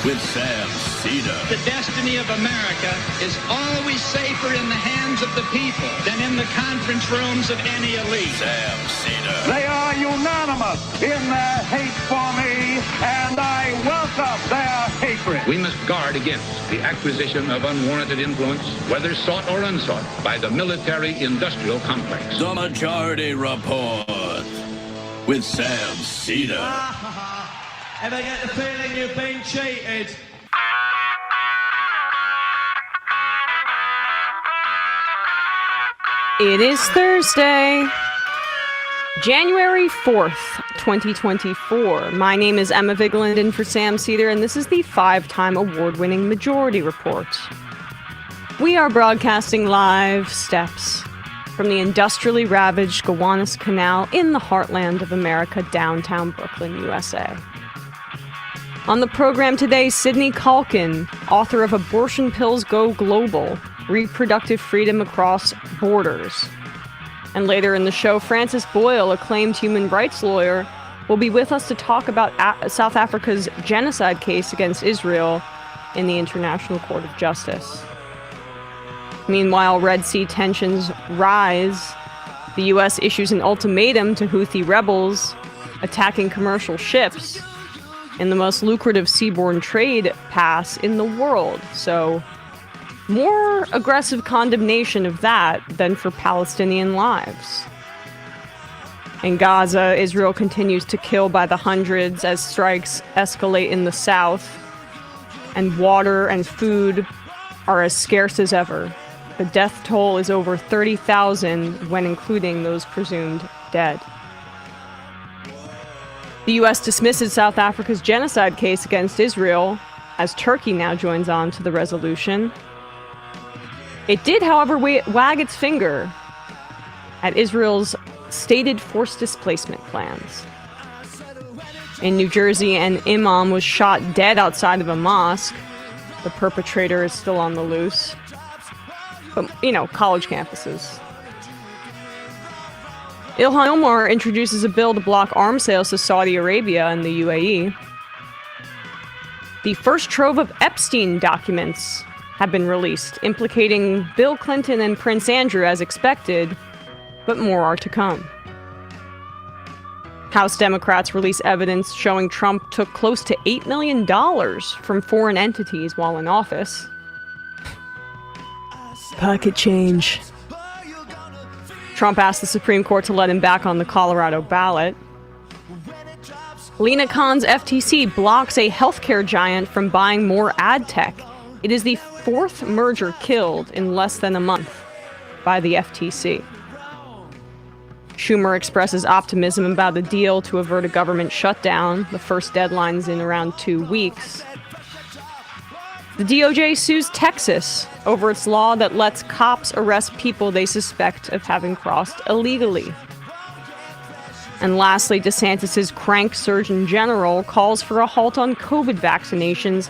with Sam Seder. The destiny of America is always safer in the hands of the people than in the conference rooms of any elite. Sam Seder. They are unanimous in their hate for me, and I welcome their hatred. We must guard against the acquisition of unwarranted influence, whether sought or unsought, by the military-industrial complex. The Majority Report with Sam Seder. Ever get the feeling you've been cheated? It is Thursday, January 4th, 2024. My name is Emma Vigeland in for Sam Seder, and this is the 5-time award-winning Majority Report. We are broadcasting live steps from the industrially ravaged Gowanus Canal in the heartland of America, downtown Brooklyn, USA. On the program today, Sydney Calkin, author of Abortion Pills Go Global, Reproductive Freedom Across Borders. And later in the show, Francis Boyle, acclaimed human rights lawyer, will be with us to talk about South Africa's genocide case against Israel in the International Court of Justice. Meanwhile, Red Sea tensions rise. The U.S. issues an ultimatum to Houthi rebels attacking commercial ships in the most lucrative seaborne trade pass in the world. So, more aggressive condemnation of that than for Palestinian lives. In Gaza, Israel continues to kill by the hundreds as strikes escalate in the south, and water and food are as scarce as ever. The death toll is over 30,000 when including those presumed dead. The U.S. dismisses South Africa's genocide case against Israel, as Turkey now joins on to the resolution. It did, however, wag its finger at Israel's stated forced displacement plans. In New Jersey, an imam was shot dead outside of a mosque. The perpetrator is still on the loose. But, college campuses. Ilhan Omar introduces a bill to block arms sales to Saudi Arabia and the UAE. The first trove of Epstein documents have been released, implicating Bill Clinton and Prince Andrew as expected, but more are to come. House Democrats release evidence showing Trump took close to $8 million from foreign entities while in office. Pocket change. Trump asked the Supreme Court to let him back on the Colorado ballot. Lena Khan's FTC blocks a healthcare giant from buying more ad tech. It is the fourth merger killed in less than a month by the FTC. Schumer expresses optimism about a deal to avert a government shutdown. The first deadline's in around 2 weeks. The DOJ sues Texas over its law that lets cops arrest people they suspect of having crossed illegally. And lastly, DeSantis' crank Surgeon General calls for a halt on COVID vaccinations,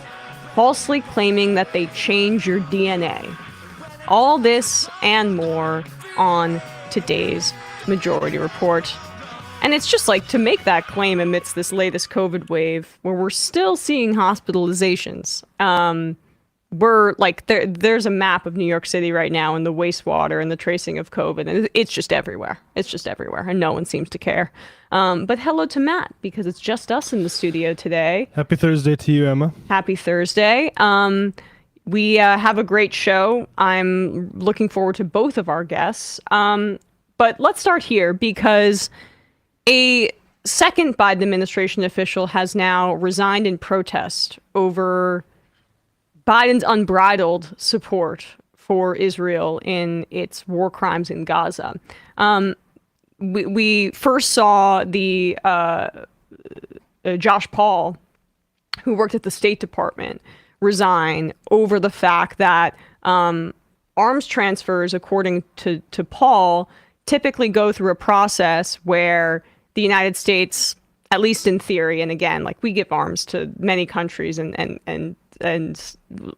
falsely claiming that they change your DNA. All this and more on today's Majority Report. And it's just like to make that claim amidst this latest COVID wave where we're still seeing hospitalizations. We're like, there's a map of New York City right now and the wastewater and the tracing of COVID, and it's just everywhere. It's just everywhere, and no one seems to care. But hello to Matt, because it's just us in the studio today. Happy Thursday to you, Emma. Happy Thursday. We have a great show. I'm looking forward to both of our guests. But let's start here, because a second Biden administration official has now resigned in protest over Biden's unbridled support for Israel in its war crimes in Gaza. We first saw the Josh Paul, who worked at the State Department, resign over the fact that arms transfers, according to Paul, typically go through a process where the United States, at least in theory, and again, like, we give arms to many countries and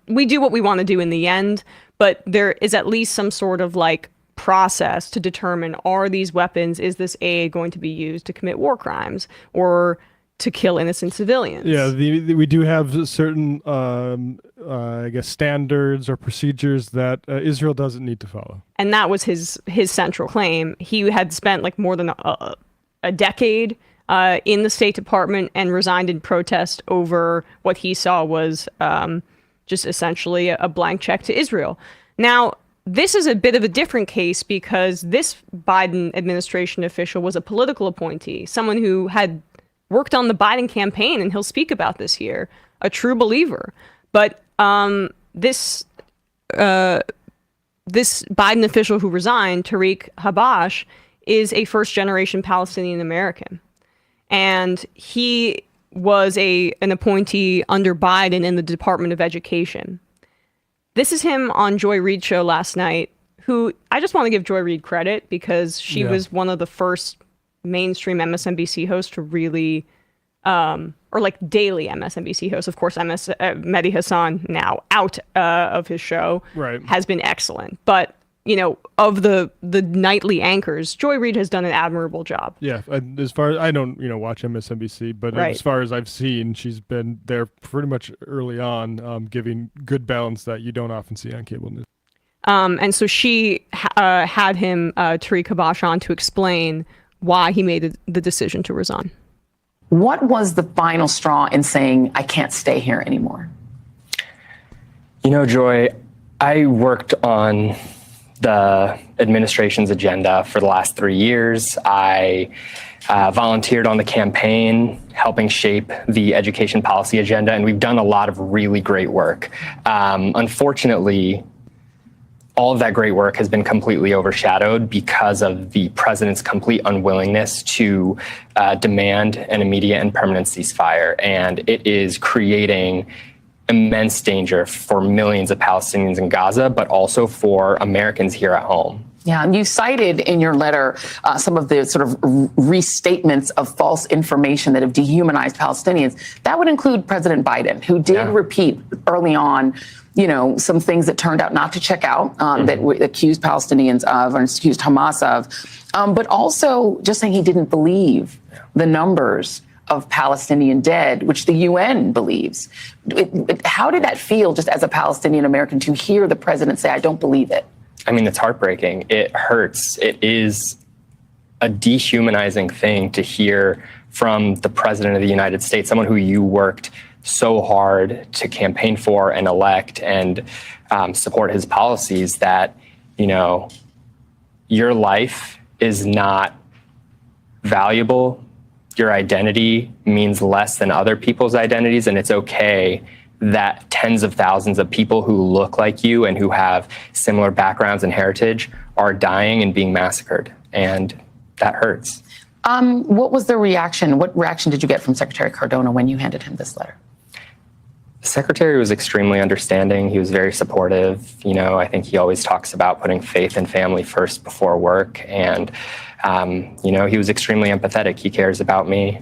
we do what we want to do in the end, but there is at least some sort of like process to determine, are these weapons, is this aid going to be used to commit war crimes? Or to kill innocent civilians. Yeah, we do have certain, I guess, standards or procedures that Israel doesn't need to follow. And that was his central claim. He had spent like more than a decade in the State Department and resigned in protest over what he saw was just essentially a blank check to Israel. Now, this is a bit of a different case because this Biden administration official was a political appointee, someone who had worked on the Biden campaign, and he'll speak about this here, a true believer. But this Biden official who resigned, Tariq Habash, is a first-generation Palestinian American. And he was an appointee under Biden in the Department of Education. This is him on Joy Reid's show last night, who I just want to give Joy Reid credit because she was one of the first mainstream MSNBC hosts to really, or like daily MSNBC hosts. Of course, Mehdi Hassan, now out of his show, has been excellent. But, you know, of the nightly anchors, Joy Reid has done an admirable job. Yeah, as far as I don't, watch MSNBC, but as far as I've seen, she's been there pretty much early on, giving good balance that you don't often see on cable news. And so she had him, Tariq Habash, on to explain why he made the decision to resign. What was the final straw in saying, I can't stay here anymore? You know, Joy, I worked on the administration's agenda for the last 3 years. I volunteered on the campaign, helping shape the education policy agenda, and we've done a lot of really great work. Unfortunately, all of that great work has been completely overshadowed because of the president's complete unwillingness to demand an immediate and permanent ceasefire. And it is creating immense danger for millions of Palestinians in Gaza, but also for Americans here at home. Yeah, and you cited in your letter some of the sort of restatements of false information that have dehumanized Palestinians. That would include President Biden, who did repeat early on, some things that turned out not to check out, that accused Palestinians of, or accused Hamas of, but also just saying he didn't believe the numbers of Palestinian dead, which the UN believes. How did that feel just as a Palestinian American to hear the president say, I don't believe it? I mean, it's heartbreaking. It hurts. It is a dehumanizing thing to hear from the president of the United States, someone who you worked so hard to campaign for and elect and support his policies, that, your life is not valuable. Your identity means less than other people's identities, and it's okay that tens of thousands of people who look like you and who have similar backgrounds and heritage are dying and being massacred. And that hurts. What was the reaction? What reaction did you get from Secretary Cardona when you handed him this letter? The secretary was extremely understanding. He was very supportive. I think he always talks about putting faith and family first before work. And, he was extremely empathetic. He cares about me.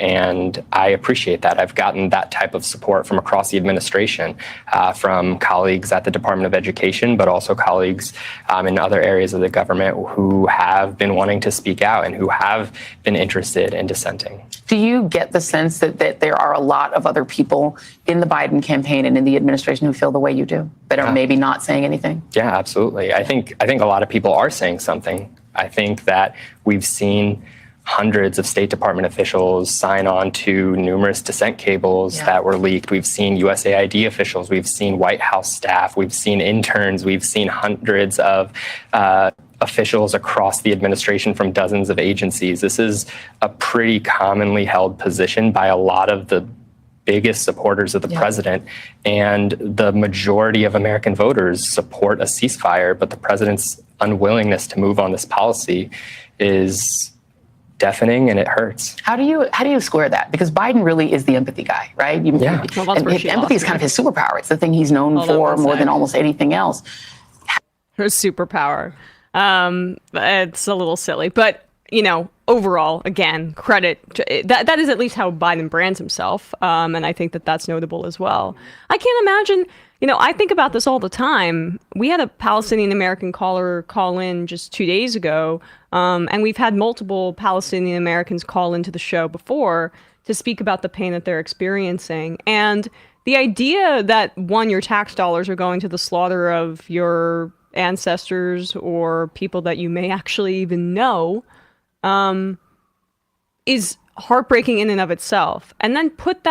And I appreciate that. I've gotten that type of support from across the administration, from colleagues at the Department of Education, but also colleagues in other areas of the government who have been wanting to speak out and who have been interested in dissenting. Do you get the sense that there are a lot of other people in the Biden campaign and in the administration who feel the way you do, that are maybe not saying anything? Yeah, absolutely. I think a lot of people are saying something. I think that we've seen hundreds of State Department officials sign on to numerous dissent cables that were leaked. We've seen USAID officials, we've seen White House staff, we've seen interns, we've seen hundreds of officials across the administration from dozens of agencies. This is a pretty commonly held position by a lot of the biggest supporters of the president, and the majority of American voters support a ceasefire, but the president's unwillingness to move on this policy is deafening, and it hurts. How do you square that? Because Biden really is the empathy guy, right? Empathy is kind of his superpower. It's the thing he's known for more than almost anything else. Her superpower. It's a little silly, but overall, again, credit that is at least how Biden brands himself, and I think that's notable as well. I can't imagine. I think about this all the time. We had a Palestinian American caller call in just 2 days ago, and we've had multiple Palestinian Americans call into the show before, to speak about the pain that they're experiencing. And the idea that, one, your tax dollars are going to the slaughter of your ancestors or people that you may actually even know, is heartbreaking in and of itself. And then put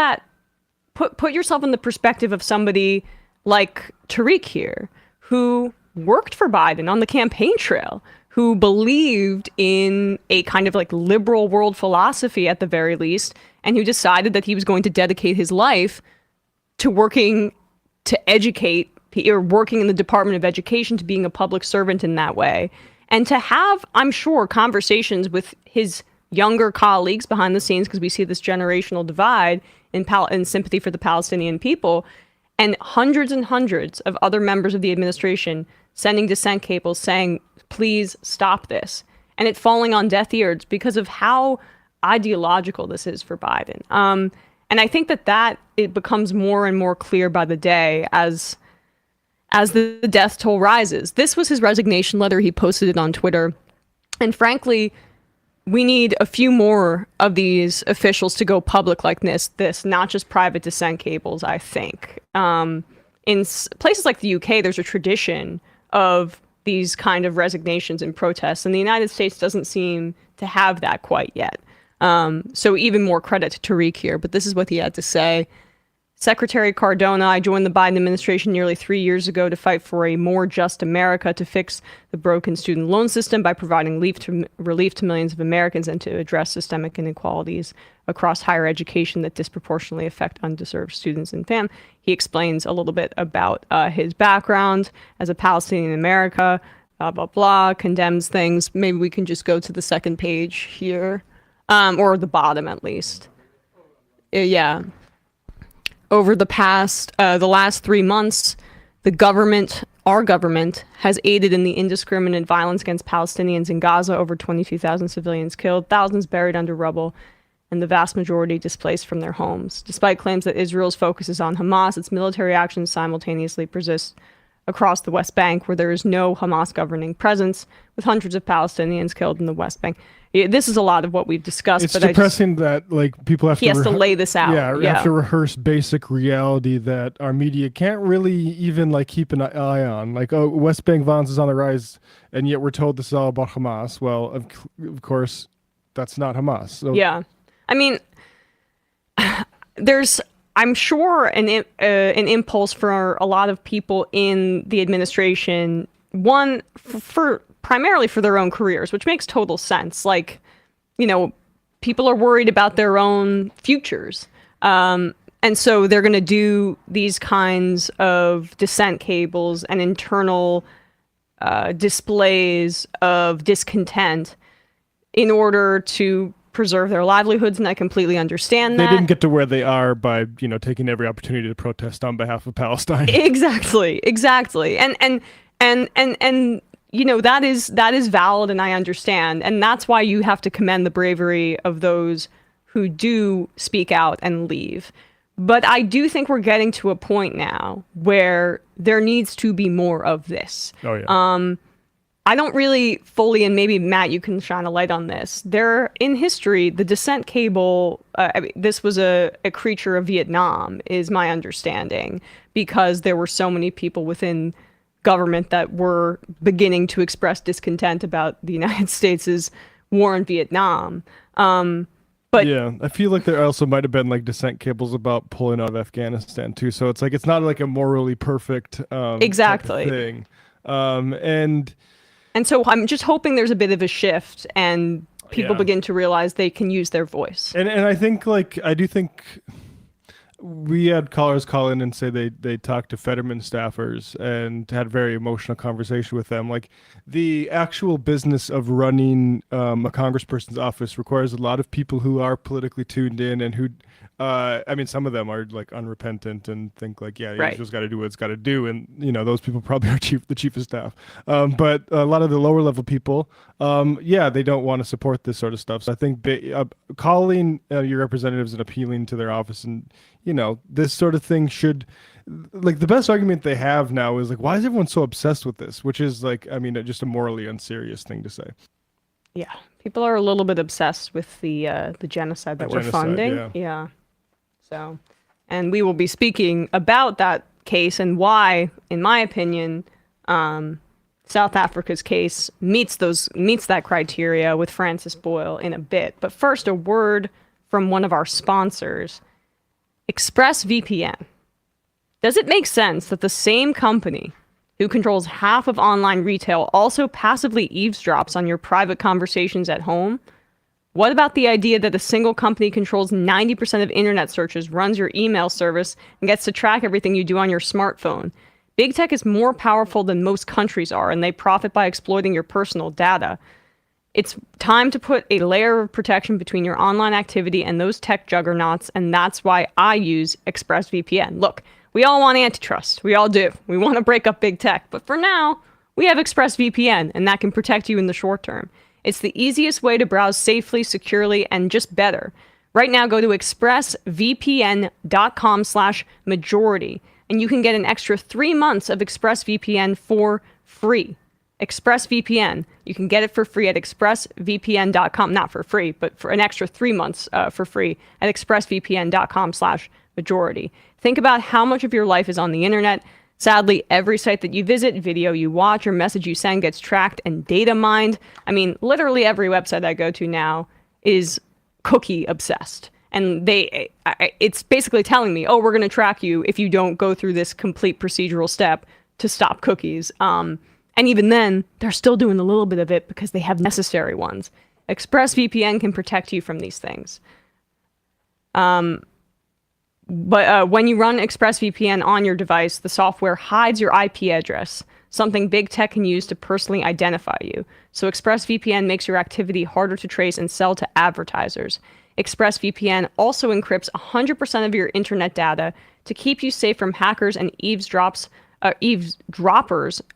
yourself in the perspective of somebody like Tariq here, who worked for Biden on the campaign trail, who believed in a kind of like liberal world philosophy at the very least, and who decided that he was going to dedicate his life to working to educate, or working in the Department of Education, to being a public servant in that way. And to have, I'm sure, conversations with his younger colleagues behind the scenes, because we see this generational divide in sympathy for the Palestinian people, and hundreds of other members of the administration sending dissent cables saying, please stop this. And it falling on deaf ears because of how ideological this is for Biden. And I think that it becomes more and more clear by the day as the death toll rises. This was his resignation letter. He posted it on Twitter. And frankly, we need a few more of these officials to go public like this, not just private dissent cables, I think. In places like the UK, there's a tradition of these kind of resignations and protests, and the United States doesn't seem to have that quite yet. So even more credit to Tariq here, but this is what he had to say. Secretary Cardona, I joined the Biden administration nearly 3 years ago to fight for a more just America, to fix the broken student loan system by providing relief to millions of Americans, and to address systemic inequalities across higher education that disproportionately affect undeserved students and families. He explains a little bit about his background as a Palestinian America, blah, blah, blah, condemns things. Maybe we can just go to the second page here, or the bottom at least. Yeah. Over the last 3 months, our government, has aided in the indiscriminate violence against Palestinians in Gaza. Over 22,000 civilians killed, thousands buried under rubble, and the vast majority displaced from their homes. Despite claims that Israel's focus is on Hamas, its military actions simultaneously persist across the West Bank, where there is no Hamas governing presence, with hundreds of Palestinians killed in the West Bank. This is a lot of what we've discussed. It's depressing that like people have he has to lay this out. Yeah, have to rehearse basic reality that our media can't really even like keep an eye on. Like, oh, West Bank violence is on the rise, and yet we're told this is all about Hamas. Well, of course, that's not Hamas. So. Yeah, I mean, there's, I'm sure, an impulse for a lot of people in the administration. One, for primarily for their own careers, which makes total sense. Like, people are worried about their own futures. And so they're going to do these kinds of dissent cables and internal displays of discontent in order to preserve their livelihoods, and I completely understand that. They didn't get to where they are by, taking every opportunity to protest on behalf of Palestine. Exactly. And that is valid, and I understand. And that's why you have to commend the bravery of those who do speak out and leave. But I do think we're getting to a point now where there needs to be more of this. Oh, yeah. I don't really fully, and maybe Matt, you can shine a light on this. In history, the dissent cable, this was a creature of Vietnam, is my understanding, because there were so many people within government that were beginning to express discontent about the United States' war in Vietnam. But yeah, I feel like there also might have been like dissent cables about pulling out of Afghanistan too. So it's like it's not like a morally perfect exactly type of thing. And so I'm just hoping there's a bit of a shift and people begin to realize they can use their voice. And I think I do think we had callers call in and say they talked to Fetterman staffers and had a very emotional conversation with them. Like, the actual business of running a congressperson's office requires a lot of people who are politically tuned in and who, some of them are like unrepentant and think like, Israel's got to do what it's got to do. And, those people probably are the chief of staff. But a lot of the lower level people, they don't want to support this sort of stuff. So I think calling your representatives and appealing to their office and, this sort of thing should, like, the best argument they have now is like, why is everyone so obsessed with this? Which is like, just a morally unserious thing to say. Yeah, People are a little bit obsessed with the genocide that we're funding. Yeah. So, and we will be speaking about that case and why, in my opinion, South Africa's case meets that criteria with Francis Boyle in a bit. But first, a word from one of our sponsors, ExpressVPN. Does it make sense that the same company who controls half of online retail also passively eavesdrops on your private conversations at home? What about the idea that a single company controls 90% of internet searches, runs your email service, and gets to track everything you do on your smartphone? Big tech is more powerful than most countries are, and they profit by exploiting your personal data. It's time to put a layer of protection between your online activity and those tech juggernauts, and that's why I use ExpressVPN. Look, we all want antitrust. We all do. We want to break up big tech. But for now, we have ExpressVPN, and that can protect you in the short term. It's the easiest way to browse safely, securely, and just better. Right now, go to expressvpn.com/majority, and you can get an extra 3 months of ExpressVPN for free. ExpressVPN. You can get it for free at expressvpn.com. Not for free, but for an extra 3 months for free at expressvpn.com/majority. Think about how much of your life is on the internet. Sadly, every site that you visit, video you watch, or message you send gets tracked and data mined. I mean, literally every website I go to now is cookie obsessed. And it's basically telling me, oh, we're going to track you if you don't go through this complete procedural step to stop cookies. And even then, they're still doing a little bit of it because they have necessary ones. ExpressVPN can protect you from these things. But when you run ExpressVPN on your device, the software hides your IP address, something big tech can use to personally identify you. So ExpressVPN makes your activity harder to trace and sell to advertisers. ExpressVPN also encrypts 100% of your internet data to keep you safe from hackers and eavesdroppers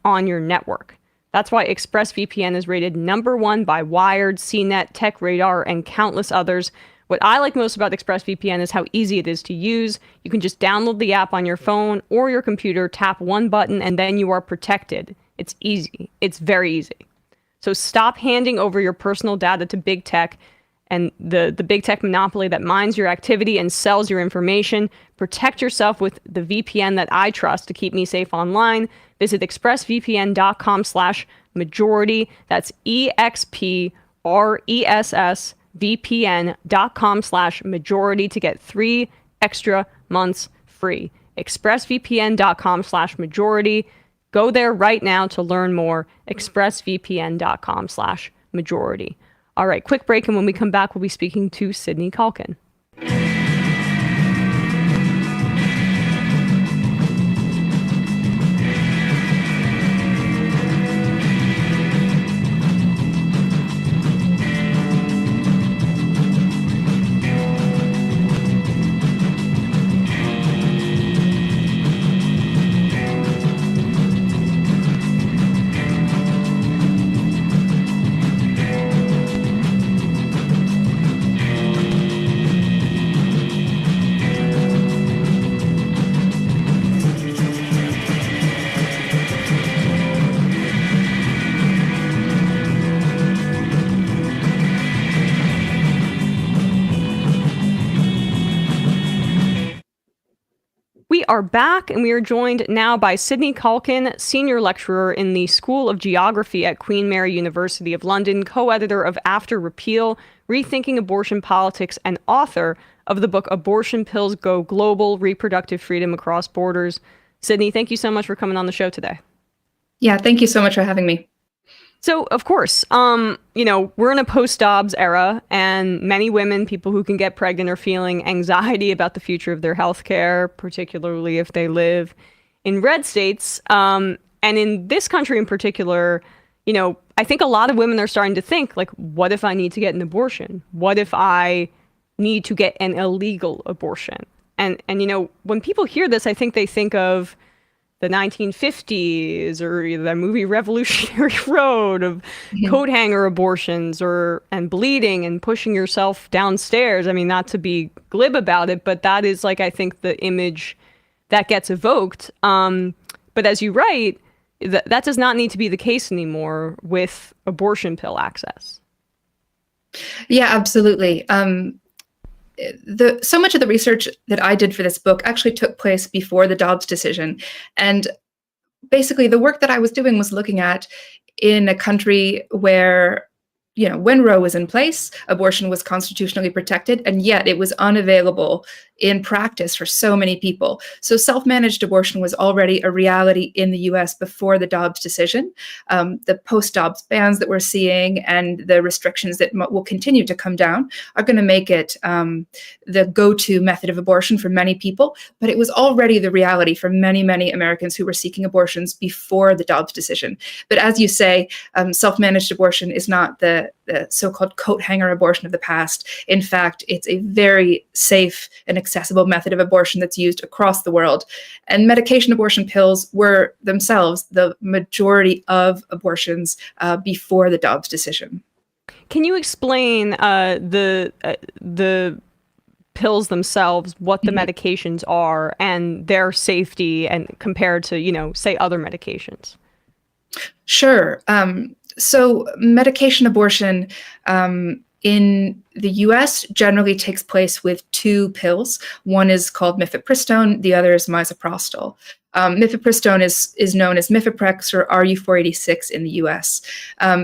on your network. That's why ExpressVPN is rated #1 by Wired, CNET, TechRadar, and countless others. What I like most about ExpressVPN is how easy it is to use. You can just download the app on your phone or your computer, tap one button, and then you are protected. It's easy. It's very easy. So stop handing over your personal data to big tech and the big tech monopoly that mines your activity and sells your information. Protect yourself with the VPN that I trust to keep me safe online. Visit expressvpn.com/majority. That's expressvpn.com/majority to get 3 extra months free. expressvpn.com/majority. Go there right now to learn more. expressvpn.com/majority. All right, quick break, and when we come back, we'll be speaking to Sydney Calkin. We are back, and we are joined now by Sydney Calkin, Senior Lecturer in the School of Geography at Queen Mary University of London, co-editor of After Repeal, Rethinking Abortion Politics, and author of the book Abortion Pills Go Global, Reproductive Freedom Across Borders. Sydney, thank you so much for coming on the show today. Yeah, thank you so much for having me. So, of course, we're in a post-Dobbs era, and many women, people who can get pregnant, are feeling anxiety about the future of their health care, particularly if they live in red states. And in this country in particular, I think a lot of women are starting to think, like, what if I need to get an abortion? What if I need to get an illegal abortion? And when people hear this, I think they think of the 1950s or the movie Revolutionary Road of coat hanger abortions and bleeding and pushing yourself downstairs. I mean, not to be glib about it, but that is, like, I think the image that gets evoked. But as you write, that does not need to be the case anymore with abortion pill access. Yeah, absolutely. So much of the research that I did for this book actually took place before the Dobbs decision. And basically, the work that I was doing was looking at in a country where, when Roe was in place, abortion was constitutionally protected, and yet it was unavailable in practice for so many people. So self-managed abortion was already a reality in the US before the Dobbs decision. The post-Dobbs bans that we're seeing and the restrictions that will continue to come down are going to make it the go-to method of abortion for many people. But it was already the reality for many, many Americans who were seeking abortions before the Dobbs decision. But as you say, self-managed abortion is not the so-called coat hanger abortion of the past. In fact, it's a very safe and accessible method of abortion that's used across the world. And medication abortion pills were themselves the majority of abortions before the Dobbs decision. Can you explain the pills themselves, what the medications are, and their safety, and compared to, say, other medications? Sure. So medication abortion in the US generally takes place with two pills. One is called mifepristone, the other is misoprostol. Mifepristone is known as Mifeprex or RU486 in the US.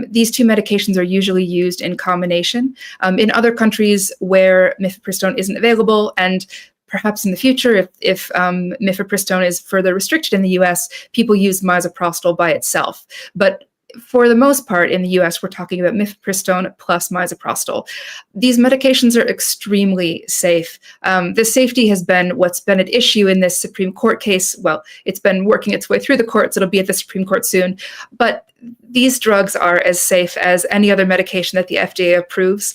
These two medications are usually used in combination. In other countries where mifepristone isn't available, and perhaps in the future, if mifepristone is further restricted in the US, people use misoprostol by itself. But for the most part, in the US, we're talking about mifepristone plus misoprostol. These medications are extremely safe. The safety has been what's been at issue in this Supreme Court case. Well, it's been working its way through the courts. It'll be at the Supreme Court soon. But these drugs are as safe as any other medication that the FDA approves.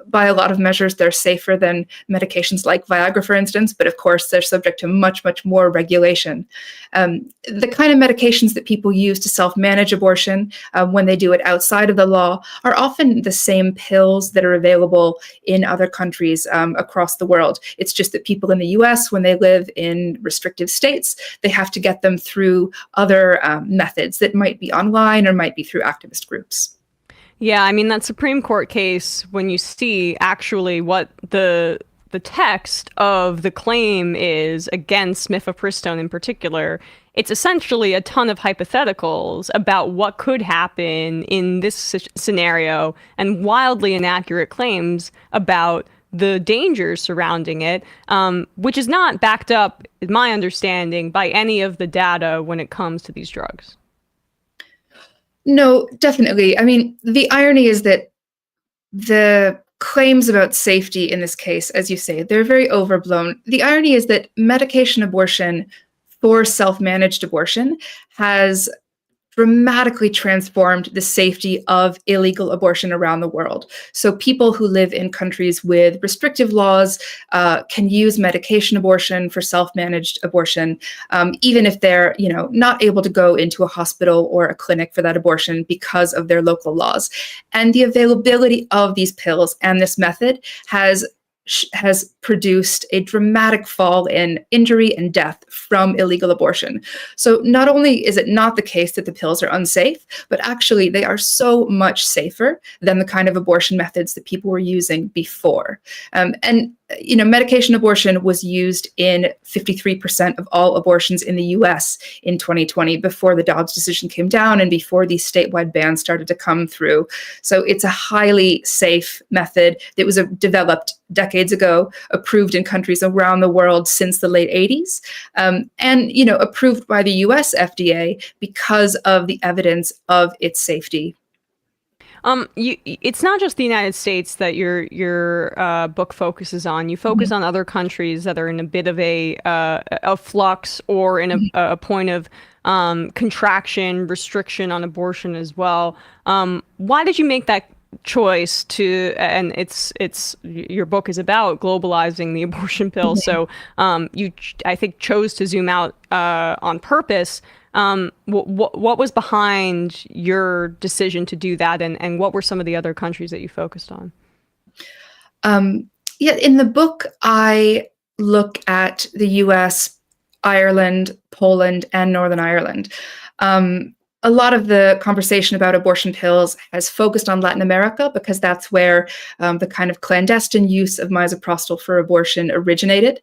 By a lot of measures, they're safer than medications like Viagra, for instance, but of course, they're subject to much, much more regulation. The kind of medications that people use to self-manage abortion when they do it outside of the law are often the same pills that are available in other countries across the world. It's just that people in the US, when they live in restrictive states, they have to get them through other methods that might be online or might be through activist groups. Yeah, I mean, that Supreme Court case, when you see actually what the text of the claim is against mifepristone in particular, it's essentially a ton of hypotheticals about what could happen in this scenario and wildly inaccurate claims about the dangers surrounding it, which is not backed up, in my understanding, by any of the data when it comes to these drugs. No, definitely. I mean, the irony is that the claims about safety in this case, as you say, they're very overblown. The irony is that medication abortion for self-managed abortion has dramatically transformed the safety of illegal abortion around the world. So people who live in countries with restrictive laws can use medication abortion for self-managed abortion, even if they're, not able to go into a hospital or a clinic for that abortion because of their local laws. And the availability of these pills and this method has produced a dramatic fall in injury and death from illegal abortion. So not only is it not the case that the pills are unsafe, but actually they are so much safer than the kind of abortion methods that people were using before. Medication abortion was used in 53% of all abortions in the US in 2020 before the Dobbs decision came down and before these statewide bans started to come through. So it's a highly safe method that was developed decades ago, approved in countries around the world since the late 80s, and approved by the US FDA because of the evidence of its safety. It's not just the United States that your book focuses on. You focus on other countries that are in a bit of a flux or in a point of contraction, restriction on abortion as well. Why did you make that choice to? And it's your book is about globalizing the abortion pill, so you I think chose to zoom out on purpose. What was behind your decision to do that, and what were some of the other countries that you focused on? In the book, I look at the US, Ireland, Poland, and Northern Ireland. a lot of the conversation about abortion pills has focused on Latin America because that's where the kind of clandestine use of misoprostol for abortion originated.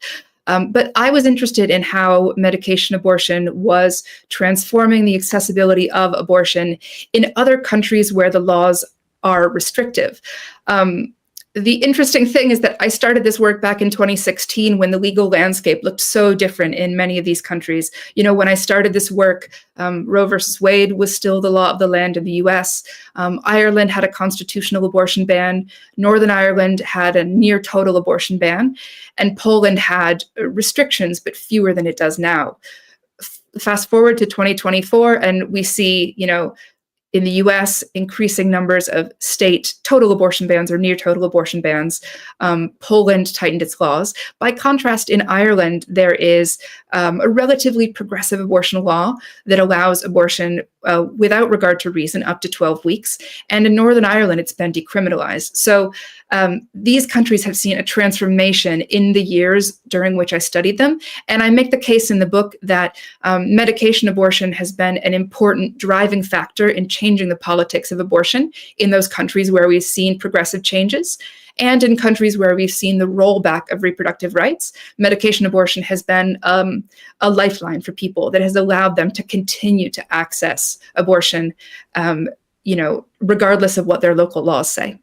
But I was interested in how medication abortion was transforming the accessibility of abortion in other countries where the laws are restrictive. The interesting thing is that I started this work back in 2016 when the legal landscape looked so different in many of these countries. You know, when I started this work, Roe versus Wade was still the law of the land in the US. Ireland had a constitutional abortion ban. Northern Ireland had a near total abortion ban. And Poland had restrictions, but fewer than it does now. Fast forward to 2024, and we see, you know, in the US, increasing numbers of state total abortion bans or near total abortion bans. Poland tightened its laws. By contrast, in Ireland, there is a relatively progressive abortion law that allows abortion without regard to reason up to 12 weeks. And in Northern Ireland, it's been decriminalized. So these countries have seen a transformation in the years during which I studied them. And I make the case in the book that medication abortion has been an important driving factor in changing the politics of abortion in those countries where we've seen progressive changes. And in countries where we've seen the rollback of reproductive rights, medication abortion has been a lifeline for people that has allowed them to continue to access abortion, you know, regardless of what their local laws say.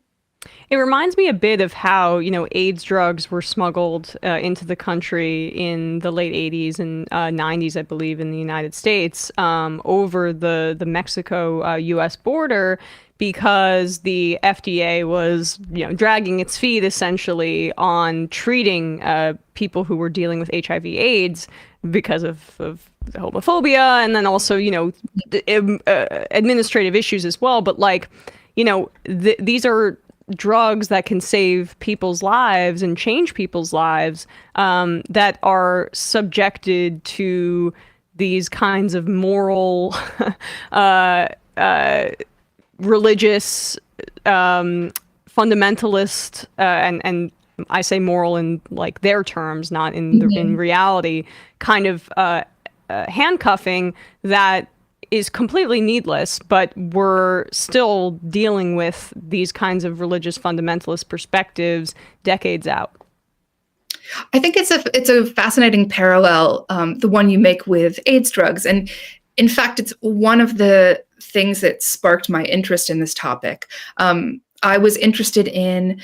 It reminds me a bit of how, you know, AIDS drugs were smuggled into the country in the late 80s and 90s, I believe, in the United States over the Mexico-U.S. border, because the FDA was, you know, dragging its feet essentially on treating people who were dealing with HIV/AIDS because of homophobia, and then also, you know, administrative issues as well. But like, you know, these are drugs that can save people's lives and change people's lives that are subjected to these kinds of moral, religious, fundamentalist, and I say moral in like their terms, not in in reality, kind of handcuffing that is completely needless, but we're still dealing with these kinds of religious fundamentalist perspectives decades out. I think it's a fascinating parallel, the one you make with AIDS drugs. And in fact, it's one of the things that sparked my interest in this topic. I was interested in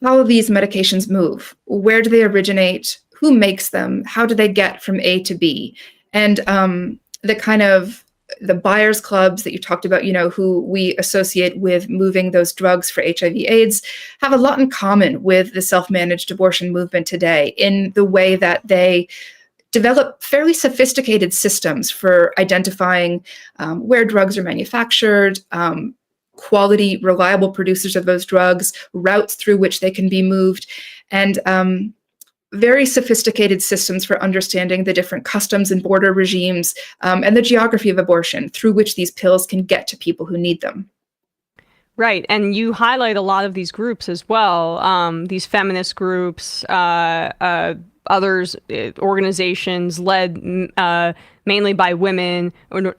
how these medications move. Where do they originate? Who makes them? How do they get from A to B? And the kind of the buyers clubs that you talked about, you know, who we associate with moving those drugs for HIV/AIDS, have a lot in common with the self-managed abortion movement today in the way that they develop fairly sophisticated systems for identifying where drugs are manufactured, quality, reliable producers of those drugs, routes through which they can be moved, and very sophisticated systems for understanding the different customs and border regimes and the geography of abortion through which these pills can get to people who need them. Right. And you highlight a lot of these groups as well, these feminist groups, others, organizations led mainly by women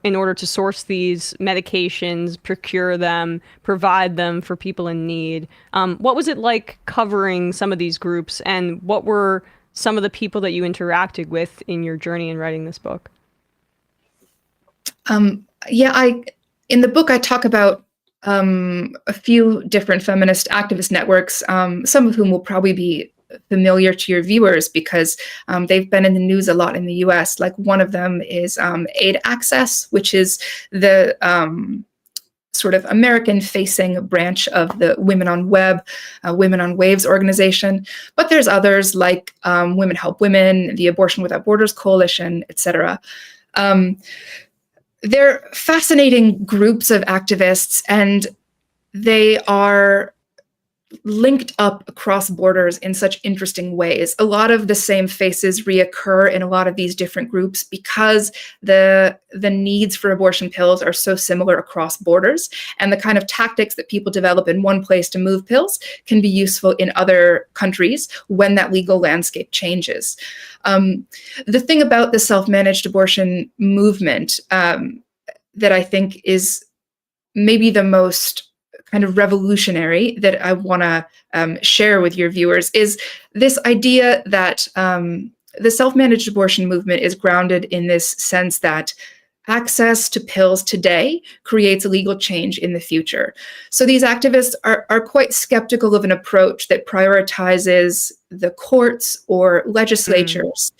in order to source these medications, procure them, provide them for people in need. What was it like covering some of these groups, and what were some of the people that you interacted with in your journey in writing this book? In the book, I talk about a few different feminist activist networks, some of whom will probably be familiar to your viewers because they've been in the news a lot in the US. Like one of them is Aid Access, which is the sort of American-facing branch of the Women on Web, Women on Waves organization. But there's others like Women Help Women, the Abortion Without Borders Coalition, etc. They're fascinating groups of activists, and they are linked up across borders in such interesting ways. A lot of the same faces reoccur in a lot of these different groups because the needs for abortion pills are so similar across borders, and the kind of tactics that people develop in one place to move pills can be useful in other countries when that legal landscape changes. The thing about the self-managed abortion movement, that I think is maybe the most kind of revolutionary that I want to share with your viewers is this idea that the self-managed abortion movement is grounded in this sense that access to pills today creates a legal change in the future. So these activists are quite skeptical of an approach that prioritizes the courts or legislatures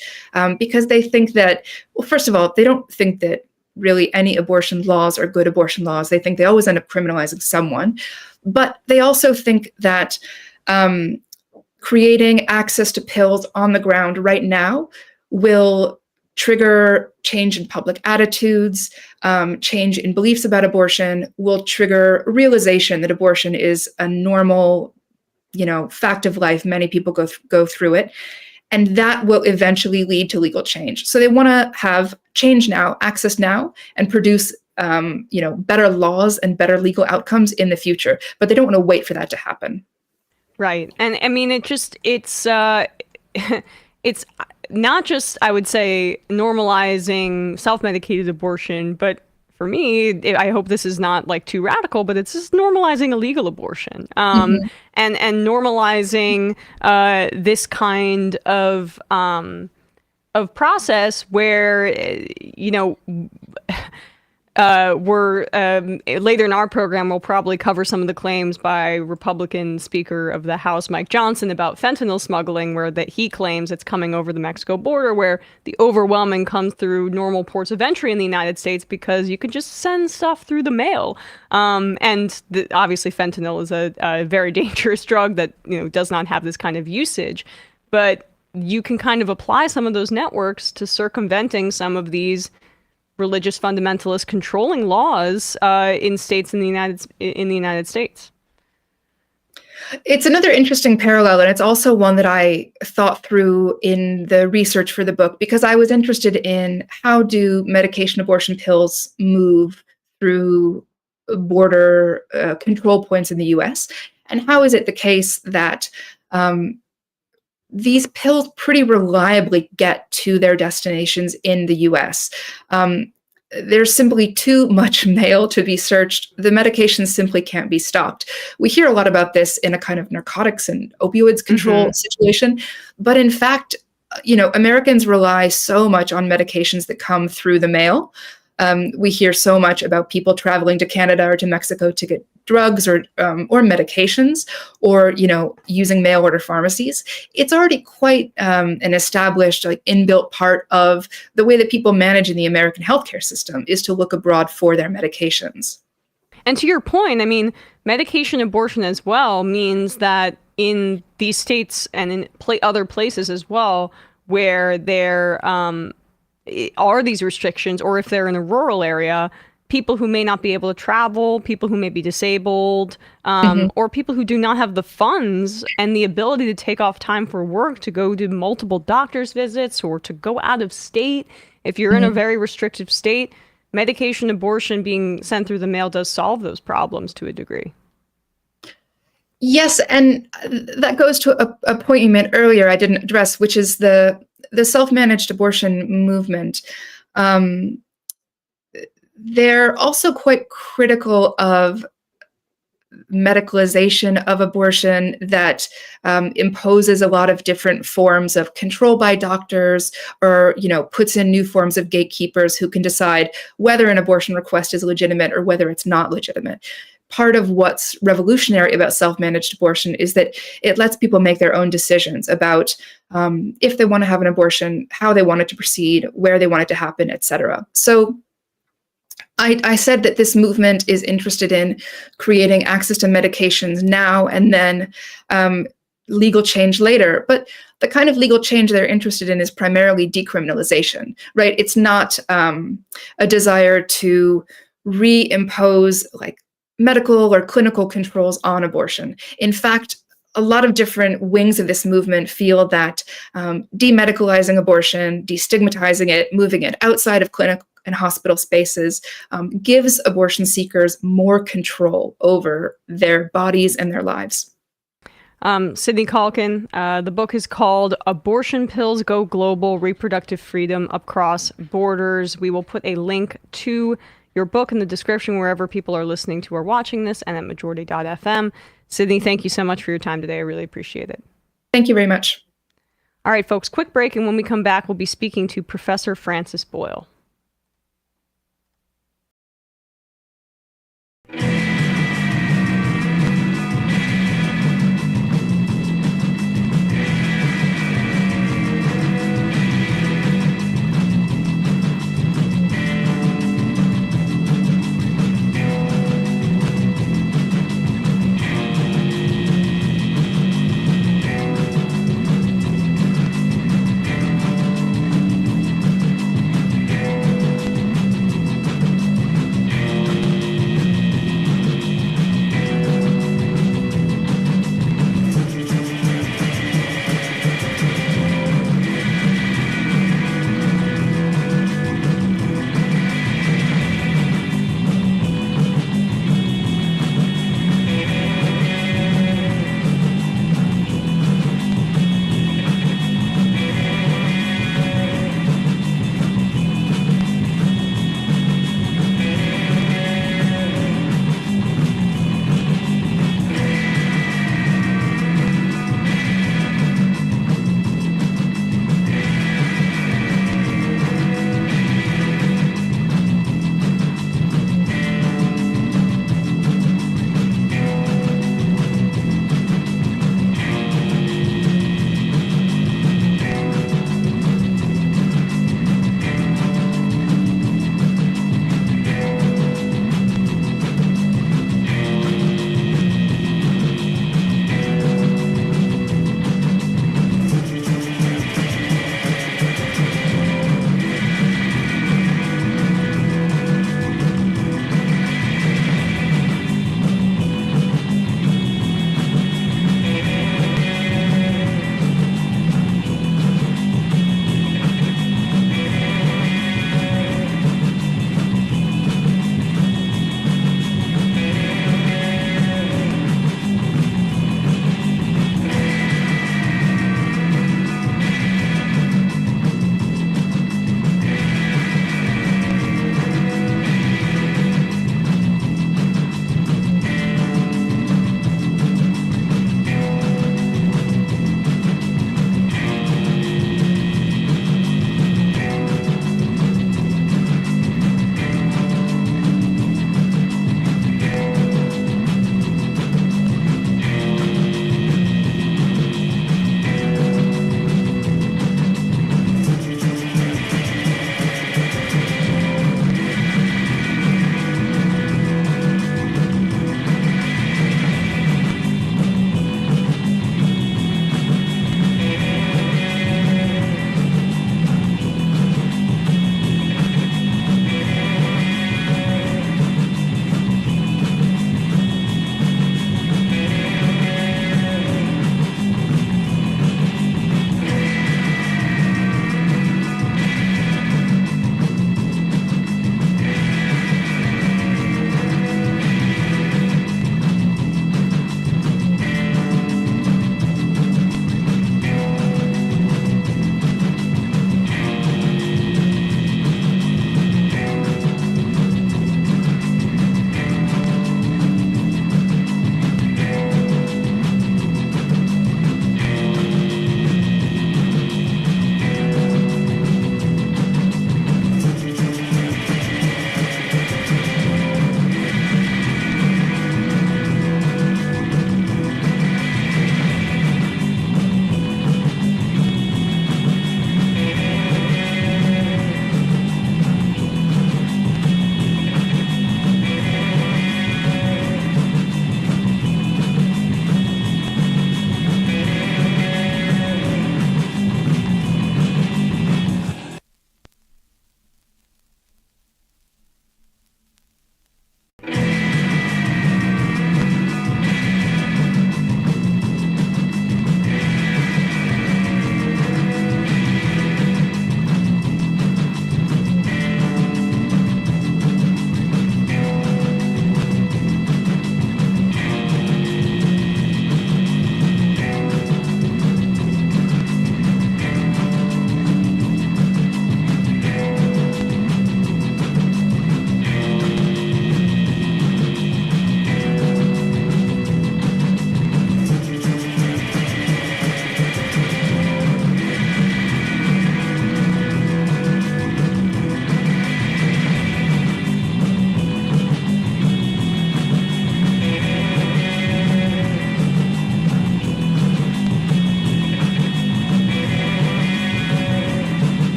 because they think that, well, first of all, they don't think that really any abortion laws are good abortion laws. They think they always end up criminalizing someone. But they also think that creating access to pills on the ground right now will trigger change in public attitudes, change in beliefs about abortion, will trigger realization that abortion is a normal, fact of life. Many people go through it. And that will eventually lead to legal change. So they want to have change now, access now, and produce, better laws and better legal outcomes in the future. But they don't want to wait for that to happen. Right. And I mean, it's not just, I would say, normalizing self-medicated abortion, but for me, I hope this is not like too radical, but it's just normalizing illegal abortion, and normalizing this kind of process where we're later in our program, we'll probably cover some of the claims by Republican Speaker of the House, Mike Johnson, about fentanyl smuggling, where that he claims it's coming over the Mexico border, where the overwhelming comes through normal ports of entry in the United States because you can just send stuff through the mail. Obviously, fentanyl is a very dangerous drug that does not have this kind of usage, but you can kind of apply some of those networks to circumventing some of these religious fundamentalist controlling laws in states in the United States. It's another interesting parallel, and it's also one that I thought through in the research for the book, because I was interested in how do medication abortion pills move through border control points in the US, and how is it the case that these pills pretty reliably get to their destinations in the US. There's simply too much mail to be searched. The medications simply can't be stopped. We hear a lot about this in a kind of narcotics and opioids control situation. But in fact, Americans rely so much on medications that come through the mail. We hear so much about people traveling to Canada or to Mexico to get drugs or medications, or using mail order pharmacies. It's already quite an established, inbuilt part of the way that people manage in the American healthcare system is to look abroad for their medications. And to your point, I mean, medication abortion as well means that in these states and in other places as well, where there are these restrictions, or if they're in a rural area, people who may not be able to travel, people who may be disabled, or people who do not have the funds and the ability to take off time for work to go to multiple doctor's visits or to go out of state. If you're in a very restrictive state, medication abortion being sent through the mail does solve those problems to a degree. Yes, and that goes to a point you made earlier I didn't address, which is the self-managed abortion movement. They're also quite critical of medicalization of abortion that imposes a lot of different forms of control by doctors, or puts in new forms of gatekeepers who can decide whether an abortion request is legitimate or whether it's not legitimate. Part of what's revolutionary about self-managed abortion is that it lets people make their own decisions about if they want to have an abortion, how they want it to proceed, where they want it to happen, etc. So I said that this movement is interested in creating access to medications now and then legal change later. But the kind of legal change they're interested in is primarily decriminalization, right? It's not a desire to reimpose medical or clinical controls on abortion. In fact, a lot of different wings of this movement feel that demedicalizing abortion, destigmatizing it, moving it outside of clinic and hospital spaces gives abortion seekers more control over their bodies and their lives. Sydney Calkin, the book is called Abortion Pills Go Global, Reproductive Freedom Across Borders. We will put a link to your book in the description wherever people are listening to or watching this, and at majority.fm. Sydney, thank you so much for your time today. I really appreciate it. Thank you very much. All right, folks, quick break, and when we come back, we'll be speaking to Professor Francis Boyle.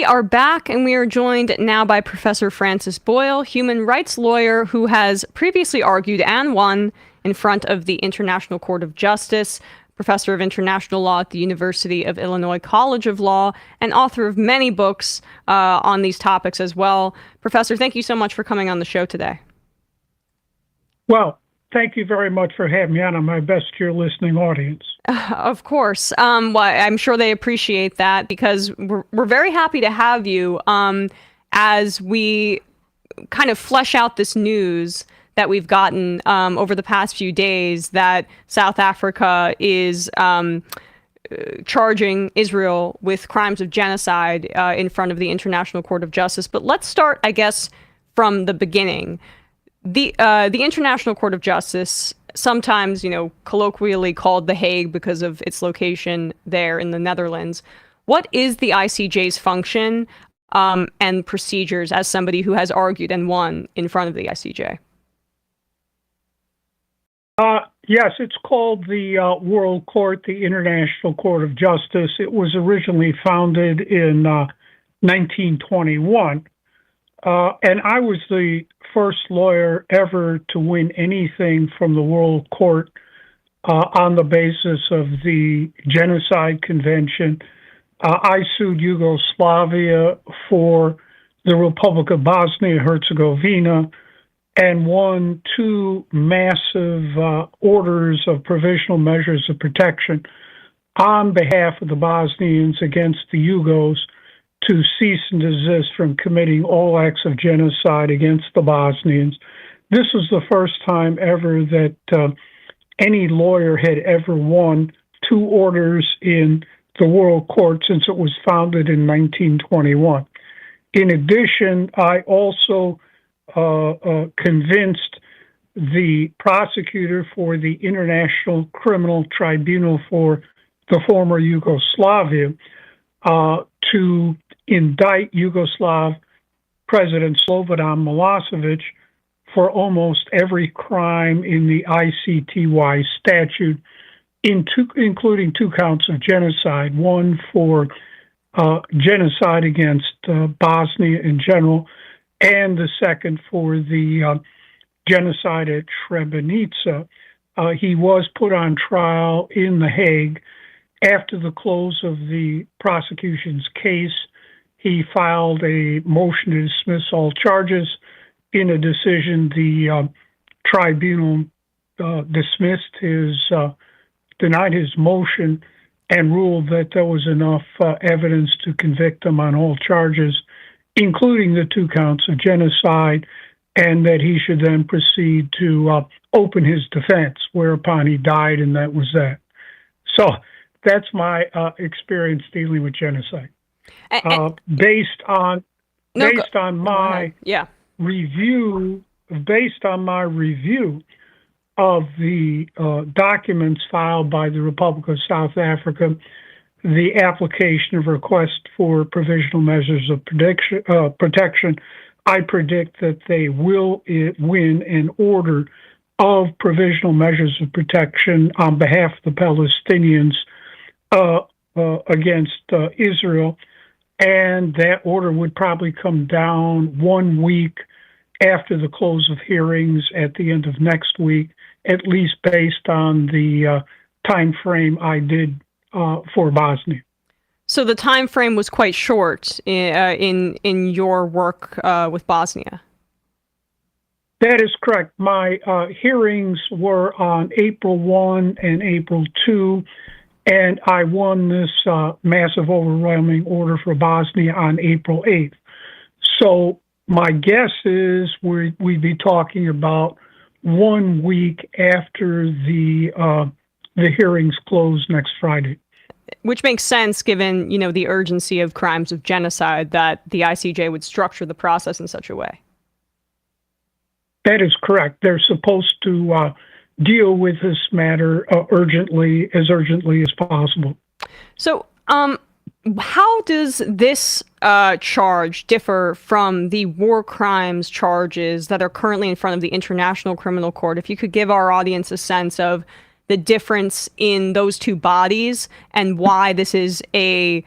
We are back, and we are joined now by Professor Francis Boyle, human rights lawyer who has previously argued and won in front of the International Court of Justice, professor of international law at the University of Illinois College of Law, and author of many books on these topics as well. Professor, thank you so much for coming on the show today. Well, thank you very much for having me on. I'm my best to your listening audience. Of course. Well, I'm sure they appreciate that because we're very happy to have you as we kind of flesh out this news that we've gotten over the past few days that South Africa is charging Israel with crimes of genocide in front of the International Court of Justice. But let's start, I guess, from the beginning. The International Court of Justice, sometimes, colloquially called The Hague because of its location there in the Netherlands. What is the ICJ's function and procedures as somebody who has argued and won in front of the ICJ? Yes, it's called the World Court, the International Court of Justice. It was originally founded in 1921. And I was the first lawyer ever to win anything from the World Court on the basis of the Genocide Convention. I sued Yugoslavia for the Republic of Bosnia-Herzegovina and won two massive orders of provisional measures of protection on behalf of the Bosnians against the Yugos to cease and desist from committing all acts of genocide against the Bosnians. This was the first time ever that any lawyer had ever won two orders in the World Court since it was founded in 1921. In addition, I also convinced the prosecutor for the International Criminal Tribunal for the former Yugoslavia to indict Yugoslav President Slobodan Milosevic for almost every crime in the ICTY statute, including two counts of genocide, one for genocide against Bosnia in general, and the second for the genocide at Srebrenica. He was put on trial in The Hague. After the close of the prosecution's case, he filed a motion to dismiss all charges. In a decision, the tribunal denied his motion and ruled that there was enough evidence to convict him on all charges, including the two counts of genocide, and that he should then proceed to open his defense, whereupon he died, and that was that. So that's my experience dealing with genocide. Based on my review of the documents filed by the Republic of South Africa, the application of request for provisional measures of protection, I predict that they will win an order of provisional measures of protection on behalf of the Palestinians against Israel. And that order would probably come down 1 week after the close of hearings at the end of next week, at least based on the time frame I did for Bosnia. So the time frame was quite short in your work with Bosnia. That is correct. My hearings were on April 1 and April 2. And I won this massive overwhelming order for Bosnia on April 8th. So my guess is we'd be talking about 1 week after the hearings close next Friday. Which makes sense given, the urgency of crimes of genocide that the ICJ would structure the process in such a way. That is correct. They're supposed to deal with this matter as urgently as possible. So, how does this charge differ from the war crimes charges that are currently in front of the International Criminal Court? If you could give our audience a sense of the difference in those two bodies and why this is a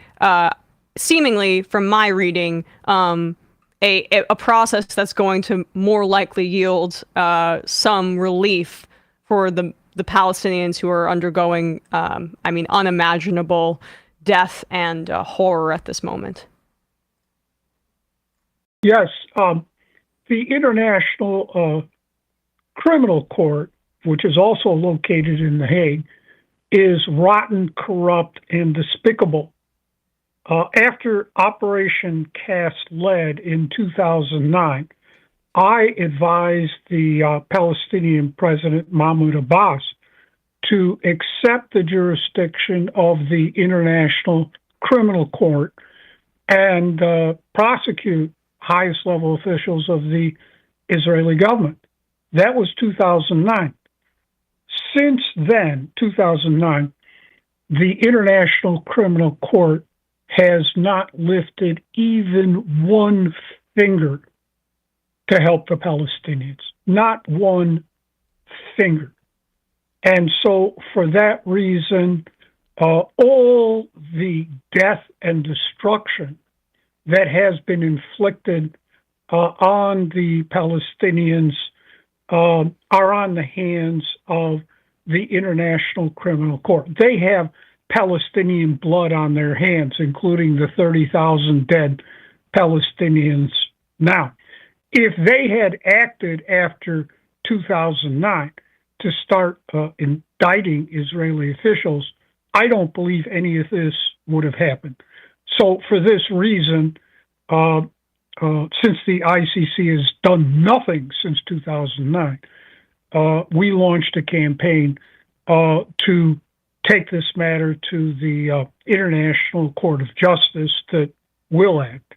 seemingly, from my reading, a process that's going to more likely yield some relief for the Palestinians who are undergoing, unimaginable death and horror at this moment. Yes, the International Criminal Court, which is also located in The Hague, is rotten, corrupt, and despicable. After Operation Cast Lead in 2009, I advised the Palestinian President Mahmoud Abbas to accept the jurisdiction of the International Criminal Court and prosecute highest level officials of the Israeli government. That was 2009. Since then, 2009, the International Criminal Court has not lifted even one finger to help the Palestinians. Not one finger. And so, for that reason, all the death and destruction that has been inflicted on the Palestinians are on the hands of the International Criminal Court. They have Palestinian blood on their hands, including the 30,000 dead Palestinians now. If they had acted after 2009 to start indicting Israeli officials, I don't believe any of this would have happened. So for this reason, since the ICC has done nothing since 2009, we launched a campaign to take this matter to the International Court of Justice that will act.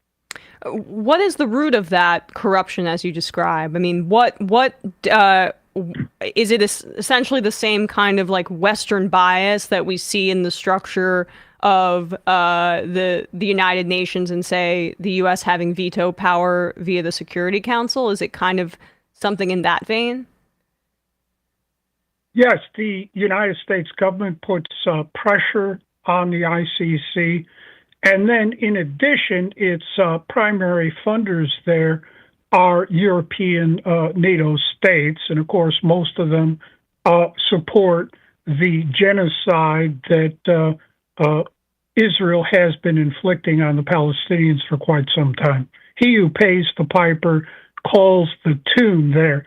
What is the root of that corruption, as you describe? I mean, what is it? Essentially the same kind of like Western bias that we see in the structure of the United Nations and, say, the U.S. having veto power via the Security Council? Is it kind of something in that vein? Yes, the United States government puts pressure on the ICC. And then, in addition, its primary funders there are European NATO states. And, of course, most of them support the genocide that Israel has been inflicting on the Palestinians for quite some time. He who pays the piper calls the tune there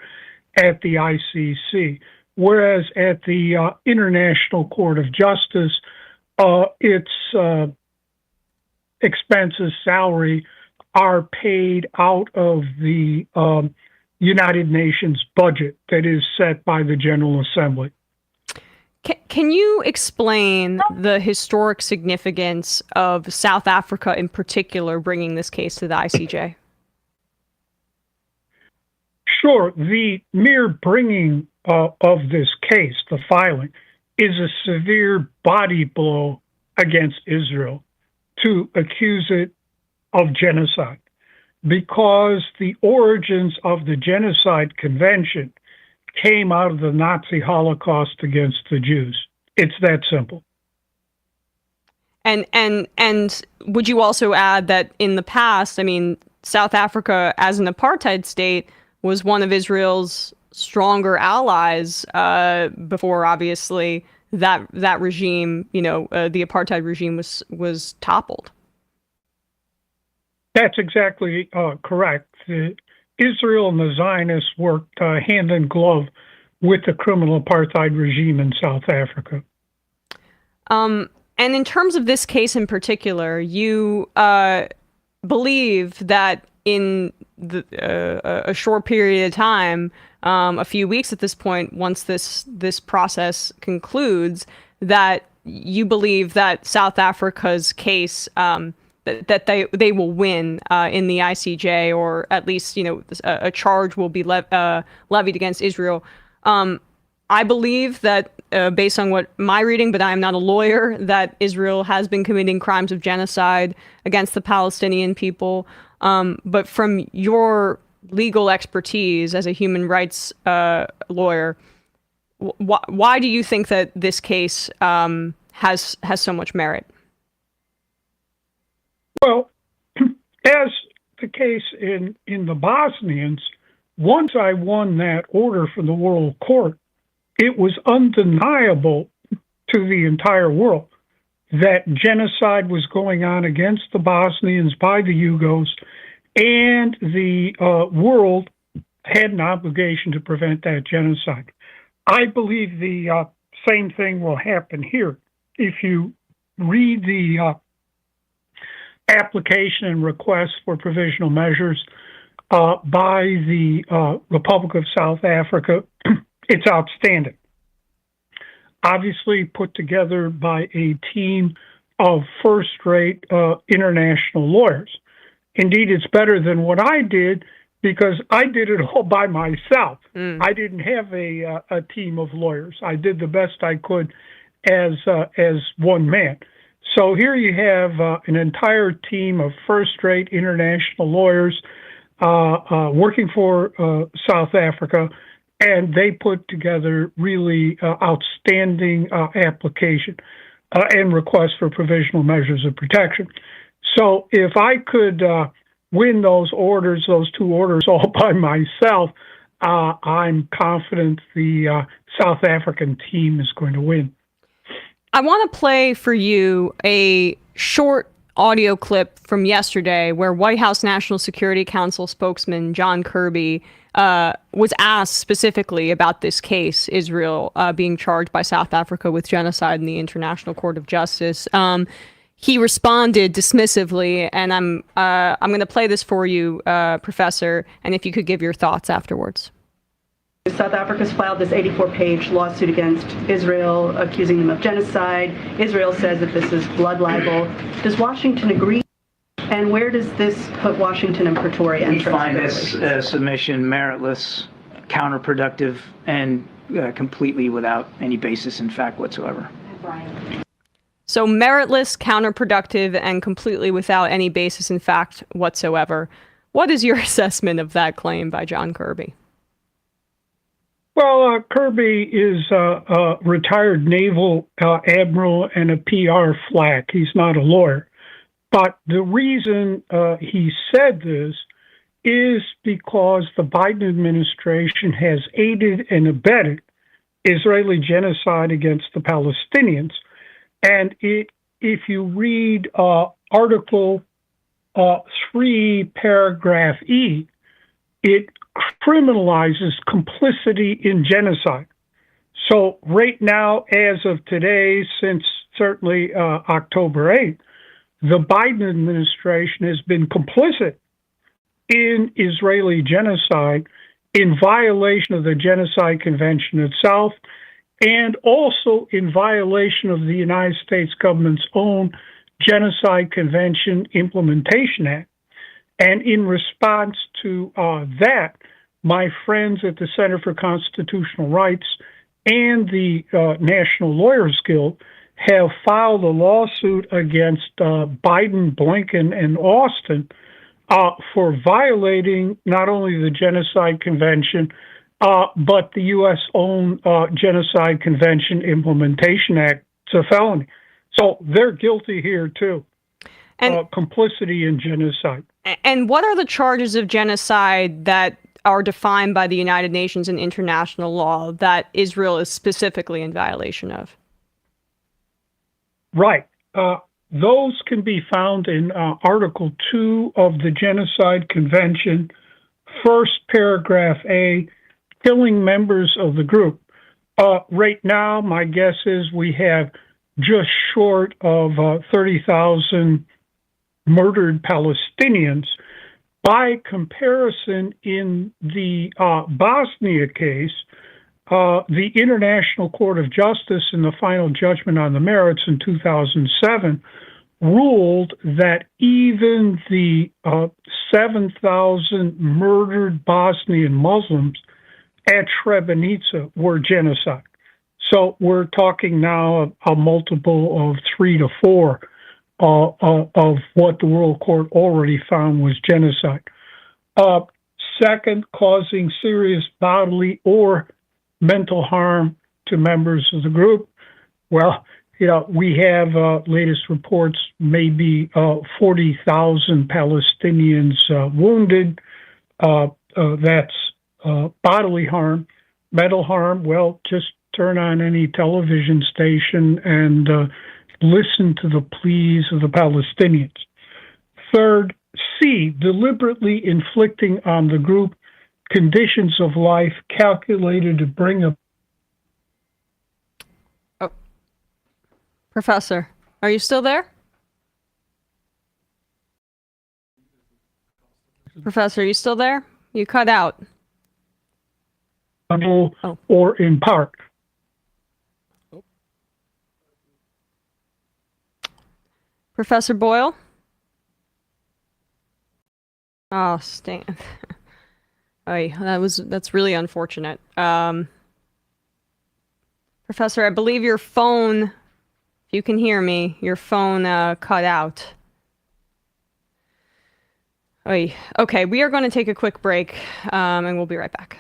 at the ICC. Whereas at the International Court of Justice, its expenses, salary, are paid out of the United Nations budget that is set by the General Assembly. Can you explain the historic significance of South Africa in particular bringing this case to the ICJ? Sure. The mere bringing of this case, the filing, is a severe body blow against Israel to accuse it of genocide, because the origins of the Genocide Convention came out of the Nazi Holocaust against the Jews. It's that simple. And would you also add that in the past, I mean, South Africa as an apartheid state was one of Israel's stronger allies before, obviously, that regime, the apartheid regime was toppled. That's exactly correct. Israel and the Zionists worked hand in glove with the criminal apartheid regime in South Africa. And in terms of this case in particular, you believe that in a short period of time, a few weeks at this point, once this process concludes, that you believe that South Africa's case that they will win in the ICJ, or at least a charge will be levied against Israel. I believe that based on what my reading, but I am not a lawyer, that Israel has been committing crimes of genocide against the Palestinian people. But from your legal expertise as a human rights lawyer, why do you think that this case has so much merit? Well, as the case in the Bosnians, once I won that order from the World Court, it was undeniable to the entire world that genocide was going on against the Bosnians by the Yugos, and the world had an obligation to prevent that genocide. I believe the same thing will happen here. If you read the application and request for provisional measures by the Republic of South Africa, it's outstanding. Obviously put together by a team of first-rate international lawyers. Indeed, it's better than what I did because I did it all by myself. I didn't have a team of lawyers. I did the best I could as one man. So here you have an entire team of first-rate international lawyers working for South Africa, and they put together really outstanding application and request for provisional measures of protection. So if I could win those orders, those two orders all by myself, I'm confident the South African team is going to win. I want to play for you a short audio clip from yesterday where White House National Security Council spokesman John Kirby was asked specifically about this case, Israel being charged by South Africa with genocide in the International Court of Justice. He responded dismissively, and I'm going to play this for you, Professor, and if you could give your thoughts afterwards. South Africa's filed this 84-page lawsuit against Israel, accusing them of genocide. Israel says that this is blood libel. Does Washington agree? And where does this put Washington and Pretoria? We find this submission meritless, counterproductive, and completely without any basis in fact whatsoever. So meritless, counterproductive, and completely without any basis in fact whatsoever. What is your assessment of that claim by John Kirby? Well, Kirby is a retired naval admiral and a PR flack. He's not a lawyer. But the reason he said this is because the Biden administration has aided and abetted Israeli genocide against the Palestinians. And if you read Article 3, Paragraph E, it criminalizes complicity in genocide. So right now, as of today, since certainly October 8th, the Biden administration has been complicit in Israeli genocide in violation of the Genocide Convention itself, and also in violation of the United States government's own Genocide Convention Implementation Act. And in response to that, my friends at the Center for Constitutional Rights and the National Lawyers Guild have filed a lawsuit against Biden, Blinken, and Austin for violating not only the Genocide Convention, but the U.S. own Genocide Convention Implementation Act. It's a felony. So they're guilty here, too. And complicity in genocide. And what are the charges of genocide that are defined by the United Nations and international law that Israel is specifically in violation of? Right. Those can be found in Article 2 of the Genocide Convention, first paragraph A, killing members of the group. Right now, my guess is we have just short of 30,000 murdered Palestinians. By comparison, in the Bosnia case, the International Court of Justice in the final judgment on the merits in 2007 ruled that even the 7,000 murdered Bosnian Muslims at Srebrenica were genocide. So we're talking now a multiple of 3 to 4 of what the World Court already found was genocide. Second, causing serious bodily or mental harm to members of the group. Well, we have latest reports, maybe 40,000 Palestinians wounded. That's bodily harm. Mental harm, well, just turn on any television station and listen to the pleas of the Palestinians. Third, C, deliberately inflicting on the group conditions of life calculated to bring a... Oh. Professor, are you still there? Professor, are you still there? You cut out. Or in part. Professor Boyle? Oh, Stan. Oy, that's really unfortunate. Professor, I believe your phone, if you can hear me, your phone cut out. Oy. Okay, we are going to take a quick break, and we'll be right back.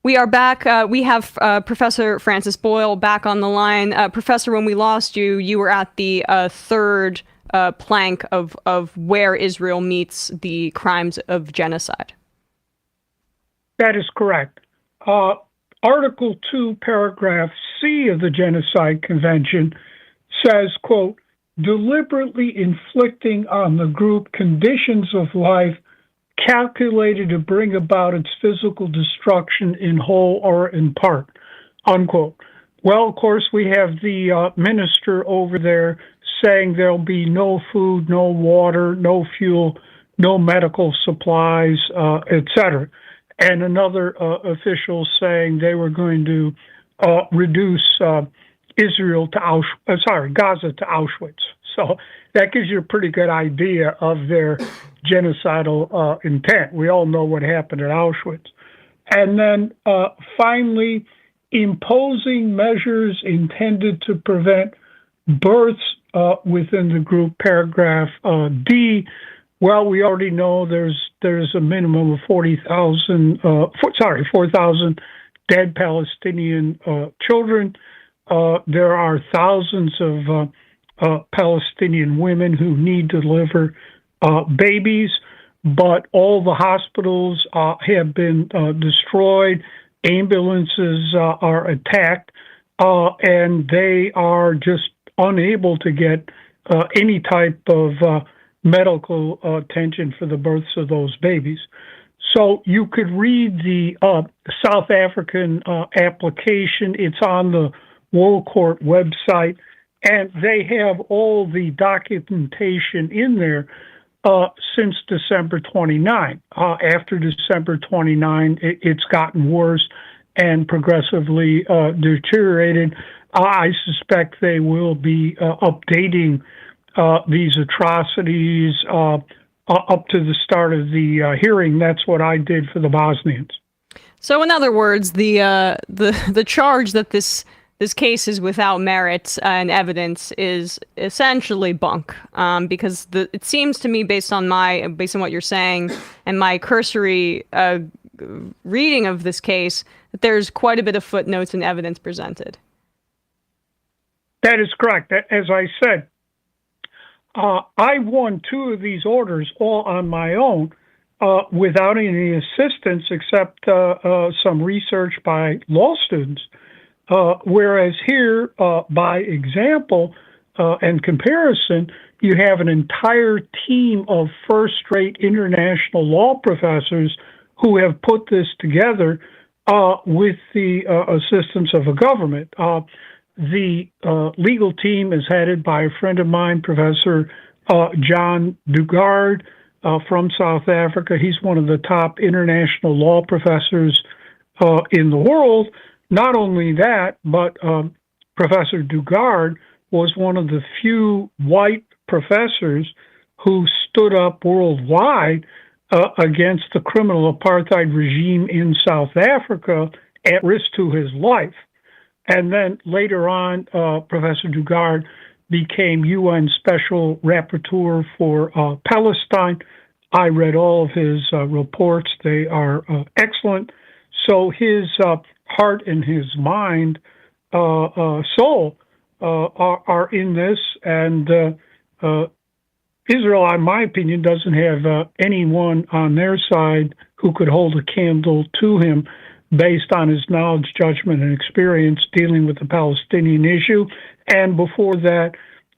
We are back. We have Professor Francis Boyle back on the line. Professor, when we lost you, you were at the third plank of where Israel meets the crimes of genocide. That is correct. Article 2, paragraph C of the Genocide Convention says, quote, deliberately inflicting on the group conditions of life calculated to bring about its physical destruction in whole or in part, unquote. Well, of course, we have the minister over there saying there'll be no food, no water, no fuel, no medical supplies, etc. And another official saying they were going to reduce Gaza to Auschwitz. So that gives you a pretty good idea of their genocidal intent. We all know what happened at Auschwitz. And then finally, imposing measures intended to prevent births within the group, paragraph D. Well, we already know there's a minimum of 4,000 dead Palestinian children. There are thousands of Palestinian women who need to deliver babies, but all the hospitals have been destroyed. Ambulances are attacked, and they are just unable to get any type of medical attention for the births of those babies. So you could read the South African application. It's on the World Court website, and they have all the documentation in there since December 29. After December 29, it's gotten worse and progressively deteriorated. I suspect they will be updating these atrocities up to the start of the hearing. That's what I did for the Bosnians. So, in other words, the charge that this case is without merit and evidence is essentially bunk, because it seems to me, based on what you're saying and my cursory reading of this case, that there's quite a bit of footnotes and evidence presented. That is correct. As I said, I won 2 of these orders all on my own without any assistance except some research by law students. Whereas here, by example and comparison, you have an entire team of first-rate international law professors who have put this together with the assistance of a government. The legal team is headed by a friend of mine, Professor John Dugard from South Africa. He's one of the top international law professors in the world. Not only that, but Professor Dugard was one of the few white professors who stood up worldwide against the criminal apartheid regime in South Africa at risk to his life. And then later on, Professor Dugard became UN Special Rapporteur for Palestine. I read all of his reports. They are excellent. So his heart and his mind, soul, are in this. And Israel, in my opinion, doesn't have anyone on their side who could hold a candle to him based on his knowledge, judgment, and experience dealing with the Palestinian issue, and before that,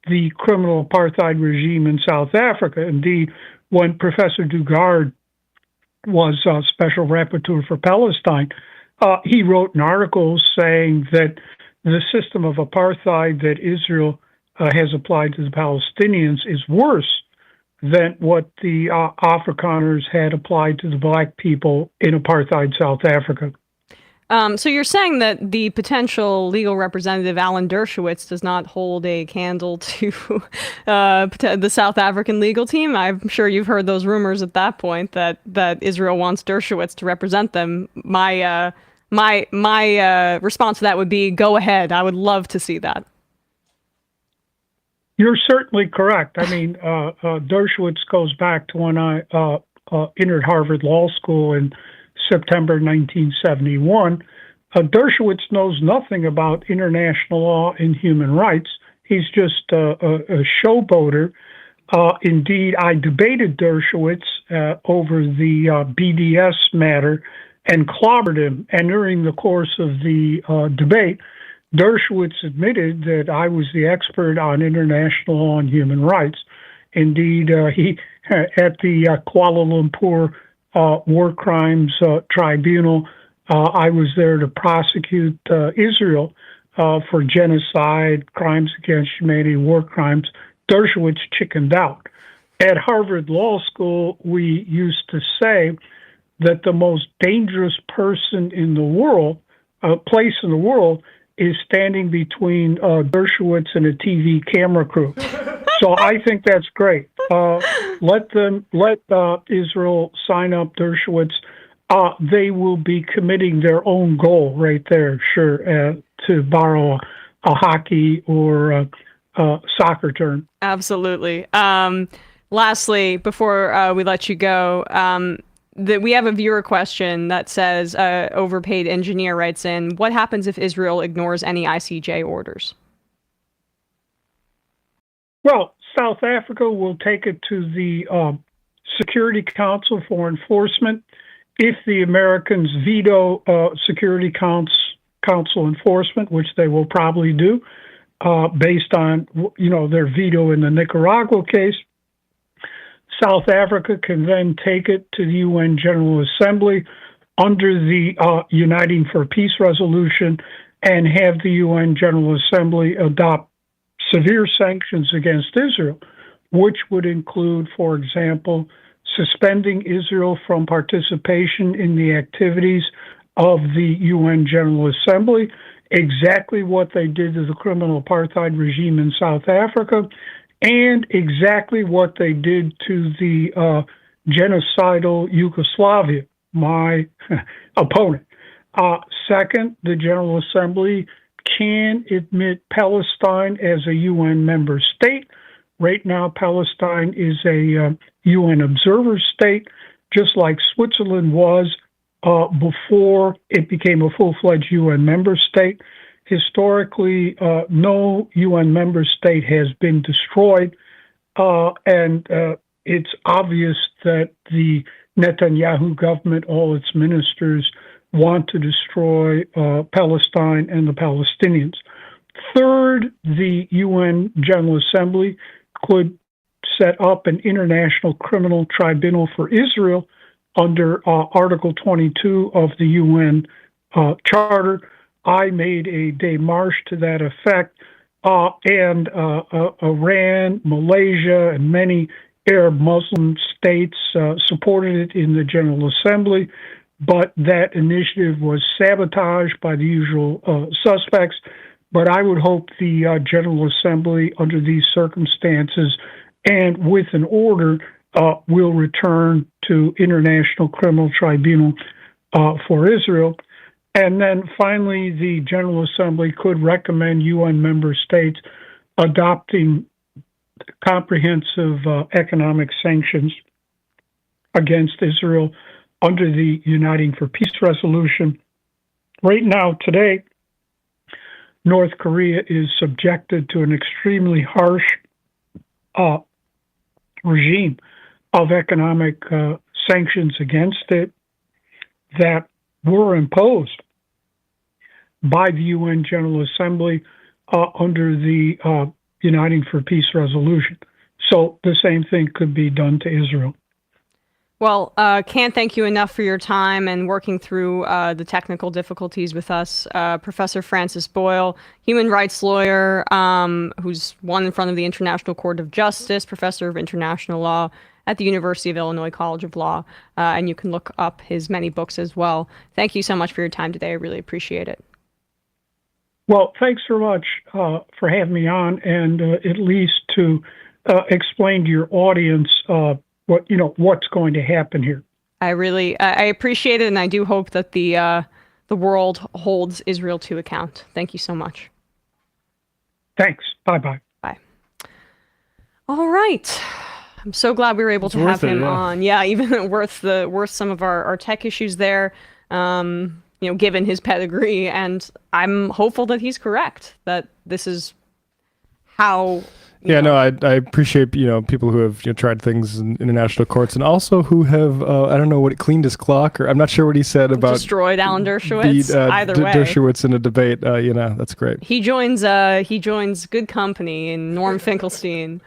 the criminal apartheid regime in South Africa. Indeed, when Professor Dugard was Special Rapporteur for Palestine, he wrote an article saying that the system of apartheid that Israel has applied to the Palestinians is worse than what the Afrikaners had applied to the black people in apartheid South Africa. So you're saying that the potential legal representative, Alan Dershowitz, does not hold a candle to the South African legal team? I'm sure you've heard those rumors at that point that Israel wants Dershowitz to represent them. My response to that would be, go ahead. I would love to see that. You're certainly correct. I mean, Dershowitz goes back to when I entered Harvard Law School in September 1971. Dershowitz knows nothing about international law and human rights. He's just a showboater. Indeed, I debated Dershowitz over the BDS matter and clobbered him. And during the course of the debate, Dershowitz admitted that I was the expert on international law and human rights. Indeed, he at the Kuala Lumpur War Crimes Tribunal, I was there to prosecute Israel for genocide, crimes against humanity, war crimes. Dershowitz chickened out. At Harvard Law School, we used to say that the most dangerous person in the world, place in the world, is standing between Dershowitz and a TV camera crew. So I think that's great. Let Israel sign up Dershowitz. They will be committing their own goal right there, sure, to borrow a hockey or soccer term. Absolutely. Lastly, before we let you go, we have a viewer question that says, overpaid engineer writes in, what happens if Israel ignores any ICJ orders? Well, South Africa will take it to the Security Council for enforcement. If the Americans veto Security Council enforcement, which they will probably do, based on their veto in the Nicaragua case, South Africa can then take it to the UN General Assembly under the Uniting for Peace resolution and have the UN General Assembly adopt severe sanctions against Israel, which would include, for example, suspending Israel from participation in the activities of the UN General Assembly, exactly what they did to the criminal apartheid regime in South Africa, and exactly what they did to the genocidal Yugoslavia, my opponent. Second, the General Assembly can admit Palestine as a UN member state. Right now, Palestine is a UN observer state, just like Switzerland was before it became a full-fledged UN member state. Historically, no UN member state has been destroyed, and it's obvious that the Netanyahu government, all its ministers, want to destroy Palestine and the Palestinians. Third, the UN General Assembly could set up an international criminal tribunal for Israel under Article 22 of the UN Charter. I made a démarche to that effect, and Iran, Malaysia, and many Arab Muslim states supported it in the General Assembly, but that initiative was sabotaged by the usual suspects. But I would hope the General Assembly, under these circumstances and with an order, will return to International Criminal Tribunal for Israel. And then finally, the General Assembly could recommend UN member states adopting comprehensive economic sanctions against Israel under the Uniting for Peace resolution. Right now, today, North Korea is subjected to an extremely harsh regime of economic sanctions against it that were imposed by the UN General Assembly under the Uniting for Peace resolution. So the same thing could be done to Israel. Well, can't thank you enough for your time and working through the technical difficulties with us. Professor Francis Boyle, human rights lawyer who's won in front of the International Court of Justice, professor of international law at the University of Illinois College of Law, and you can look up his many books as well. Thank you so much for your time today. I really appreciate it. Well, thanks so much for having me on, and at least to explain to your audience what's going to happen here. I appreciate it, and I do hope that the world holds Israel to account. Thank you so much. Thanks. Bye-bye. Bye. All right. I'm so glad we were able to have him on. Yeah, even worth some of our tech issues there. Given his pedigree, and I'm hopeful that he's correct, that this is how. I appreciate people who have tried things in international courts, and also who have I don't know what cleaned his clock, or I'm not sure what he said about destroyed Alan Dershowitz. Either way, Dershowitz in a debate. That's great. He joins good company in Norm Finkelstein,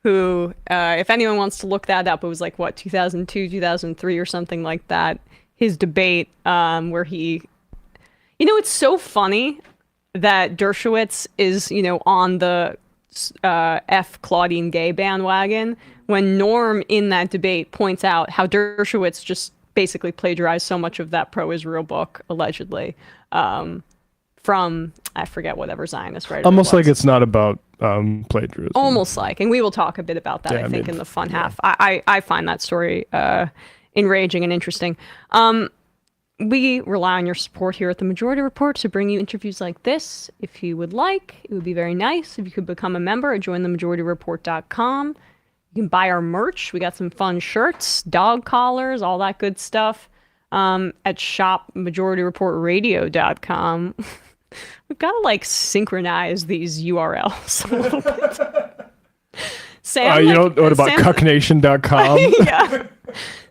who if anyone wants to look that up, it was like 2002, 2003 or something like that. His debate where he, it's so funny that Dershowitz is, on the F Claudine Gay bandwagon, when Norm in that debate points out how Dershowitz just basically plagiarized so much of that pro-Israel book, allegedly, from, I forget whatever Zionist writer. Almost like it's not about plagiarism. Almost like, and we will talk a bit about that, I think, in the fun half. I find that story enraging and interesting. We rely on your support here at the Majority Report to bring you interviews like this. If you would like, it would be very nice if you could become a member at jointhemajority.report.com. You can buy our merch. We got some fun shirts, dog collars, all that good stuff at shopmajorityreportradio.com. We've got to synchronize these URLs a little bit. Sam, what about cucknation.com? Yeah.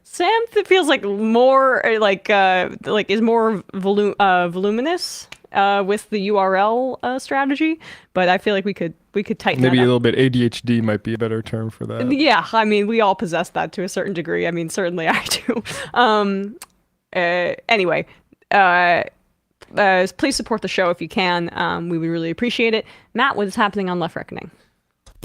Sam feels like more is more voluminous with the URL strategy, but I feel like we could tighten maybe that up. A little bit. ADHD might be a better term for that. Yeah, I mean, we all possess that to a certain degree. I mean, certainly I do. Anyway, please support the show if you can. We would really appreciate it. Matt, what is happening on Left Reckoning?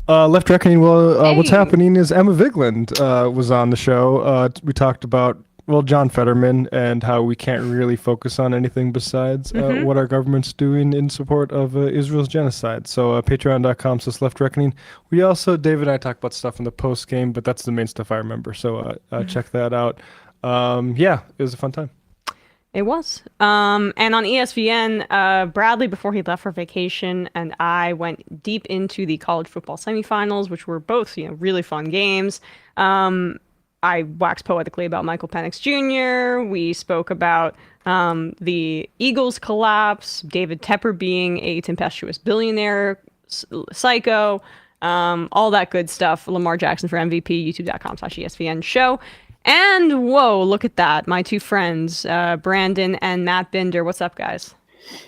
Left Reckoning, what's happening is Emma Vigeland was on the show. We talked about, John Fetterman and how we can't really focus on anything besides what our government's doing in support of Israel's genocide. So patreon.com/Left Reckoning. We also, David and I talk about stuff in the post game, but that's the main stuff I remember. So check that out. It was a fun time. It was. And on ESPN, Bradley, before he left for vacation, and I went deep into the college football semifinals, which were both, really fun games. I waxed poetically about Michael Penix Jr. We spoke about the Eagles' collapse, David Tepper being a tempestuous billionaire psycho, all that good stuff. Lamar Jackson for MVP, youtube.com/ESPN show. And whoa, look at that. My two friends, Brandon and Matt Binder. What's up, guys?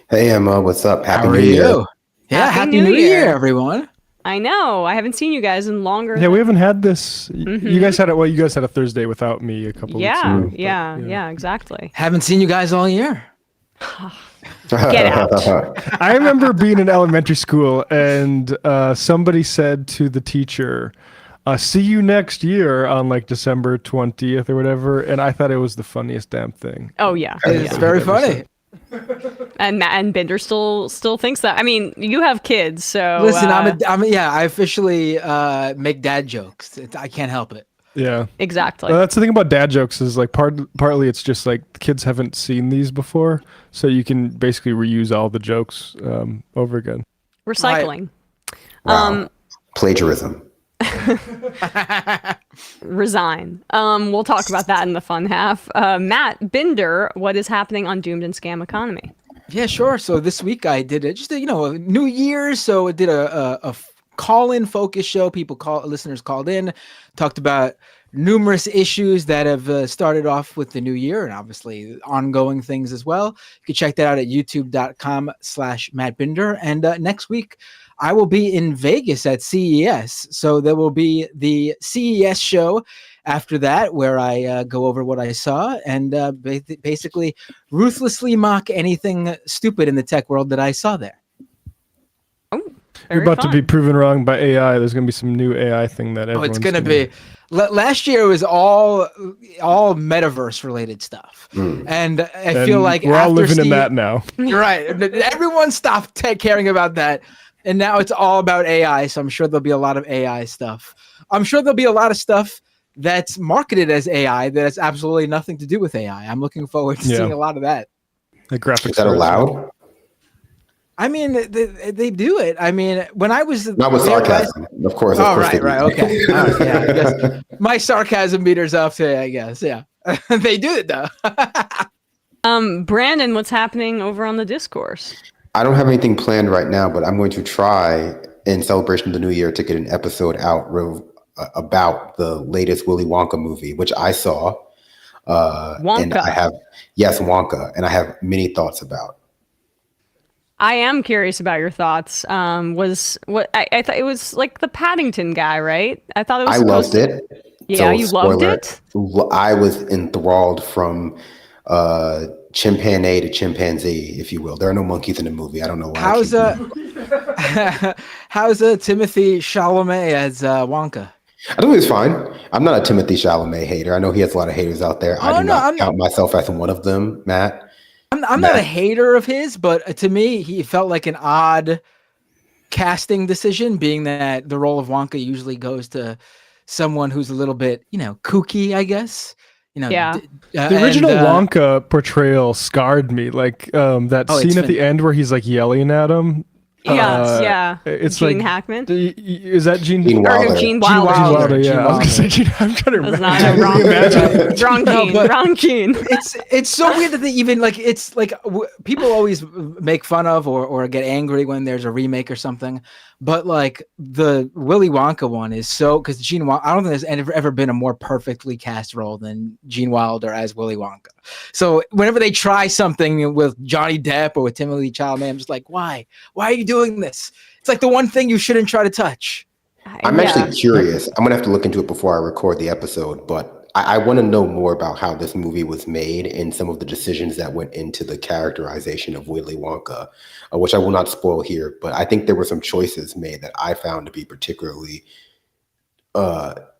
Hey, Emma. What's up? How are you? Yeah, Happy New Year, everyone. I know. I haven't seen you guys in longer. Yeah, we haven't had this. You guys had it. Well, you guys had a Thursday without me a couple weeks ago. Yeah, exactly. Haven't seen you guys all year. Get out. I remember being in elementary school and somebody said to the teacher, see you next year on December 20th or whatever, and I thought it was the funniest damn thing. Oh yeah, it's very funny. And Binder still thinks that. I mean, you have kids, so listen. I officially make dad jokes. I can't help it. Yeah, exactly. That's the thing about dad jokes is partly it's just kids haven't seen these before, so you can basically reuse all the jokes over again. Recycling. Wow. Plagiarism. Resign. We'll talk about that in the fun half. Matt Binder, what is happening on Doomed and Scam Economy? Yeah, sure. So this week I did a New Year's, so I did a call-in focus show. Listeners called in, talked about numerous issues that have started off with the new year and obviously ongoing things as well. You can check that out at youtube.com/Matt Binder. And next week I will be in Vegas at CES. So there will be the CES show after that, where I go over what I saw and basically ruthlessly mock anything stupid in the tech world that I saw there. Oh, you're about to be proven wrong by AI. There's going to be some new AI thing that everyone's it's going to be. Last year was all metaverse related stuff, and I feel like we're all living in that now. Right, everyone stopped caring about that, and now it's all about AI. So I'm sure there'll be a lot of AI stuff. I'm sure there'll be a lot of stuff that's marketed as AI that has absolutely nothing to do with AI. I'm looking forward to seeing a lot of that. The graphics. Is that allowed? I mean, they do it. I mean, when I was not with sarcasm, of course. Oh, right, okay. Yeah, I guess my sarcasm meter's off today. I guess, yeah. They do it though. Brandon, what's happening over on the discourse? I don't have anything planned right now, but I'm going to try in celebration of the new year to get an episode out about the latest Willy Wonka movie, which I saw. Wonka. And I have, Wonka, and I have many thoughts about. I am curious about your thoughts. I thought it was like the Paddington guy, right? I thought it was. I loved it. Yeah, you loved it? I was enthralled from chimpanzee to chimpanzee, if you will. There are no monkeys in the movie. I don't know why. How's Timothy Chalamet as Wonka? I think it's fine. I'm not a Timothy Chalamet hater. I know he has a lot of haters out there. I do not count myself as one of them, Matt. I'm not a hater of his, but to me, he felt like an odd casting decision, being that the role of Wonka usually goes to someone who's a little bit, kooky, I guess. Yeah. The original Wonka portrayal scarred me. Like that scene at the end where he's like yelling at him. It's Gene like Hackman. Is that Gene Wilder? Gene Wilder. Gene Wilder. Yeah, I was gonna say Gene. I'm trying to wrong Gene. It's so weird that they even like. It's like people always make fun of or get angry when there's a remake or something. But like the Willy Wonka one is because Gene Wilder. I don't think there's ever been a more perfectly cast role than Gene Wilder as Willy Wonka. So whenever they try something with Johnny Depp or with Timothy Chalamet, I'm just like, why? Why are you doing this? It's like the one thing you shouldn't try to touch. I'm actually curious. I'm gonna have to look into it before I record the episode, but I want to know more about how this movie was made and some of the decisions that went into the characterization of Willy Wonka, which I will not spoil here. But I think there were some choices made that I found to be particularly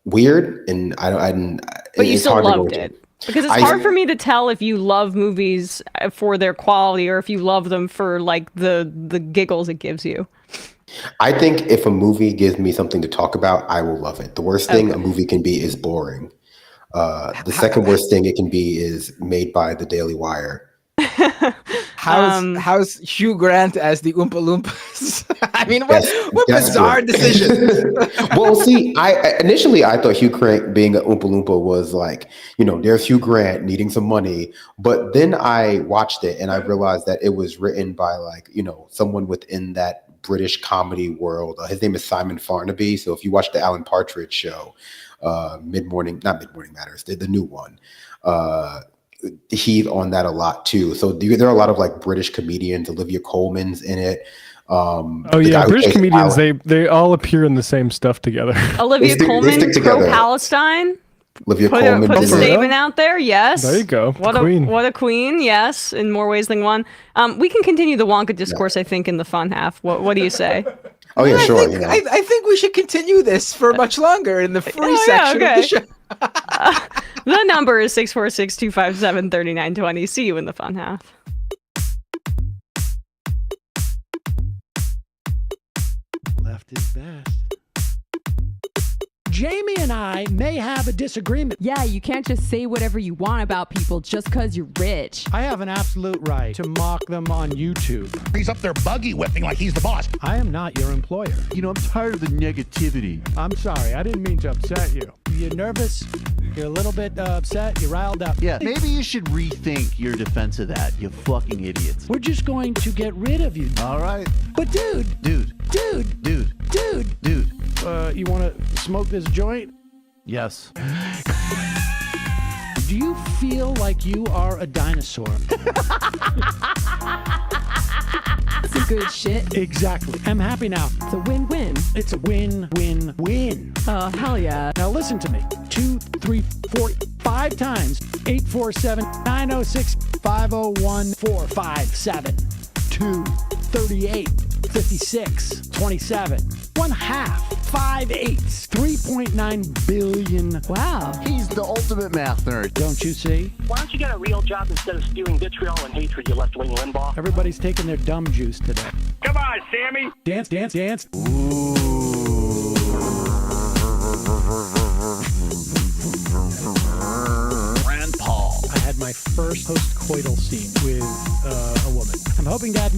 weird, and I didn't. But you still loved it. Because it's hard for me to tell if you love movies for their quality or if you love them for like the giggles it gives you. I think if a movie gives me something to talk about, I will love it. The worst thing a movie can be is boring. The second worst thing it can be is made by the Daily Wire. How's Hugh Grant as the Oompa Loompas? I mean, what bizarre decision. Well, see, initially I thought Hugh Grant being an Oompa Loompa was like, there's Hugh Grant needing some money. But then I watched it and I realized that it was written by like, someone within that British comedy world. His name is Simon Farnaby. So if you watch the Alan Partridge show, not Mid-Morning Matters, the new one, he's on that a lot too. So there are a lot of like British comedians. Olivia Colman's in it. British comedians, they all appear in the same stuff together. Olivia Colman, pro-Palestine. Olivia Colman put a statement out there. Yes, there you go. What a queen. Yes, in more ways than one. We can continue the Wonka discourse. I think in the fun half. What do you say? Oh yeah, sure. I think we should continue this for much longer in the free section of the show. The number is 646-257-3920. See you in the fun half. Left is best. Jamie and I may have a disagreement. Yeah, you can't just say whatever you want about people just because you're rich. I have an absolute right to mock them on YouTube. He's up there buggy whipping like he's the boss. I am not your employer. I'm tired of the negativity. I'm sorry, I didn't mean to upset you. You're nervous? You're a little bit upset? You're riled up? Yeah, maybe you should rethink your defense of that, you fucking idiots. We're just going to get rid of you. All right. But dude, you want to smoke this joint? Yes. Do you feel like you are a dinosaur? Some good shit. Exactly. I'm happy now. It's a win-win. It's a win-win-win. Oh, hell yeah. Now listen to me. 2, 3, 4, 5 times. 847-906-501-457. 2, 38, 56, 27. 1/2. 5 8s. 3.9 billion. Wow. He's the ultimate math nerd. Don't you see? Why don't you get a real job instead of spewing vitriol and hatred, you left-wing Limbaugh? Everybody's taking their dumb juice today. Come on, Sammy. Dance. Ooh. Rand Paul. I had my first post-coital scene with a woman. I'm hoping to add more.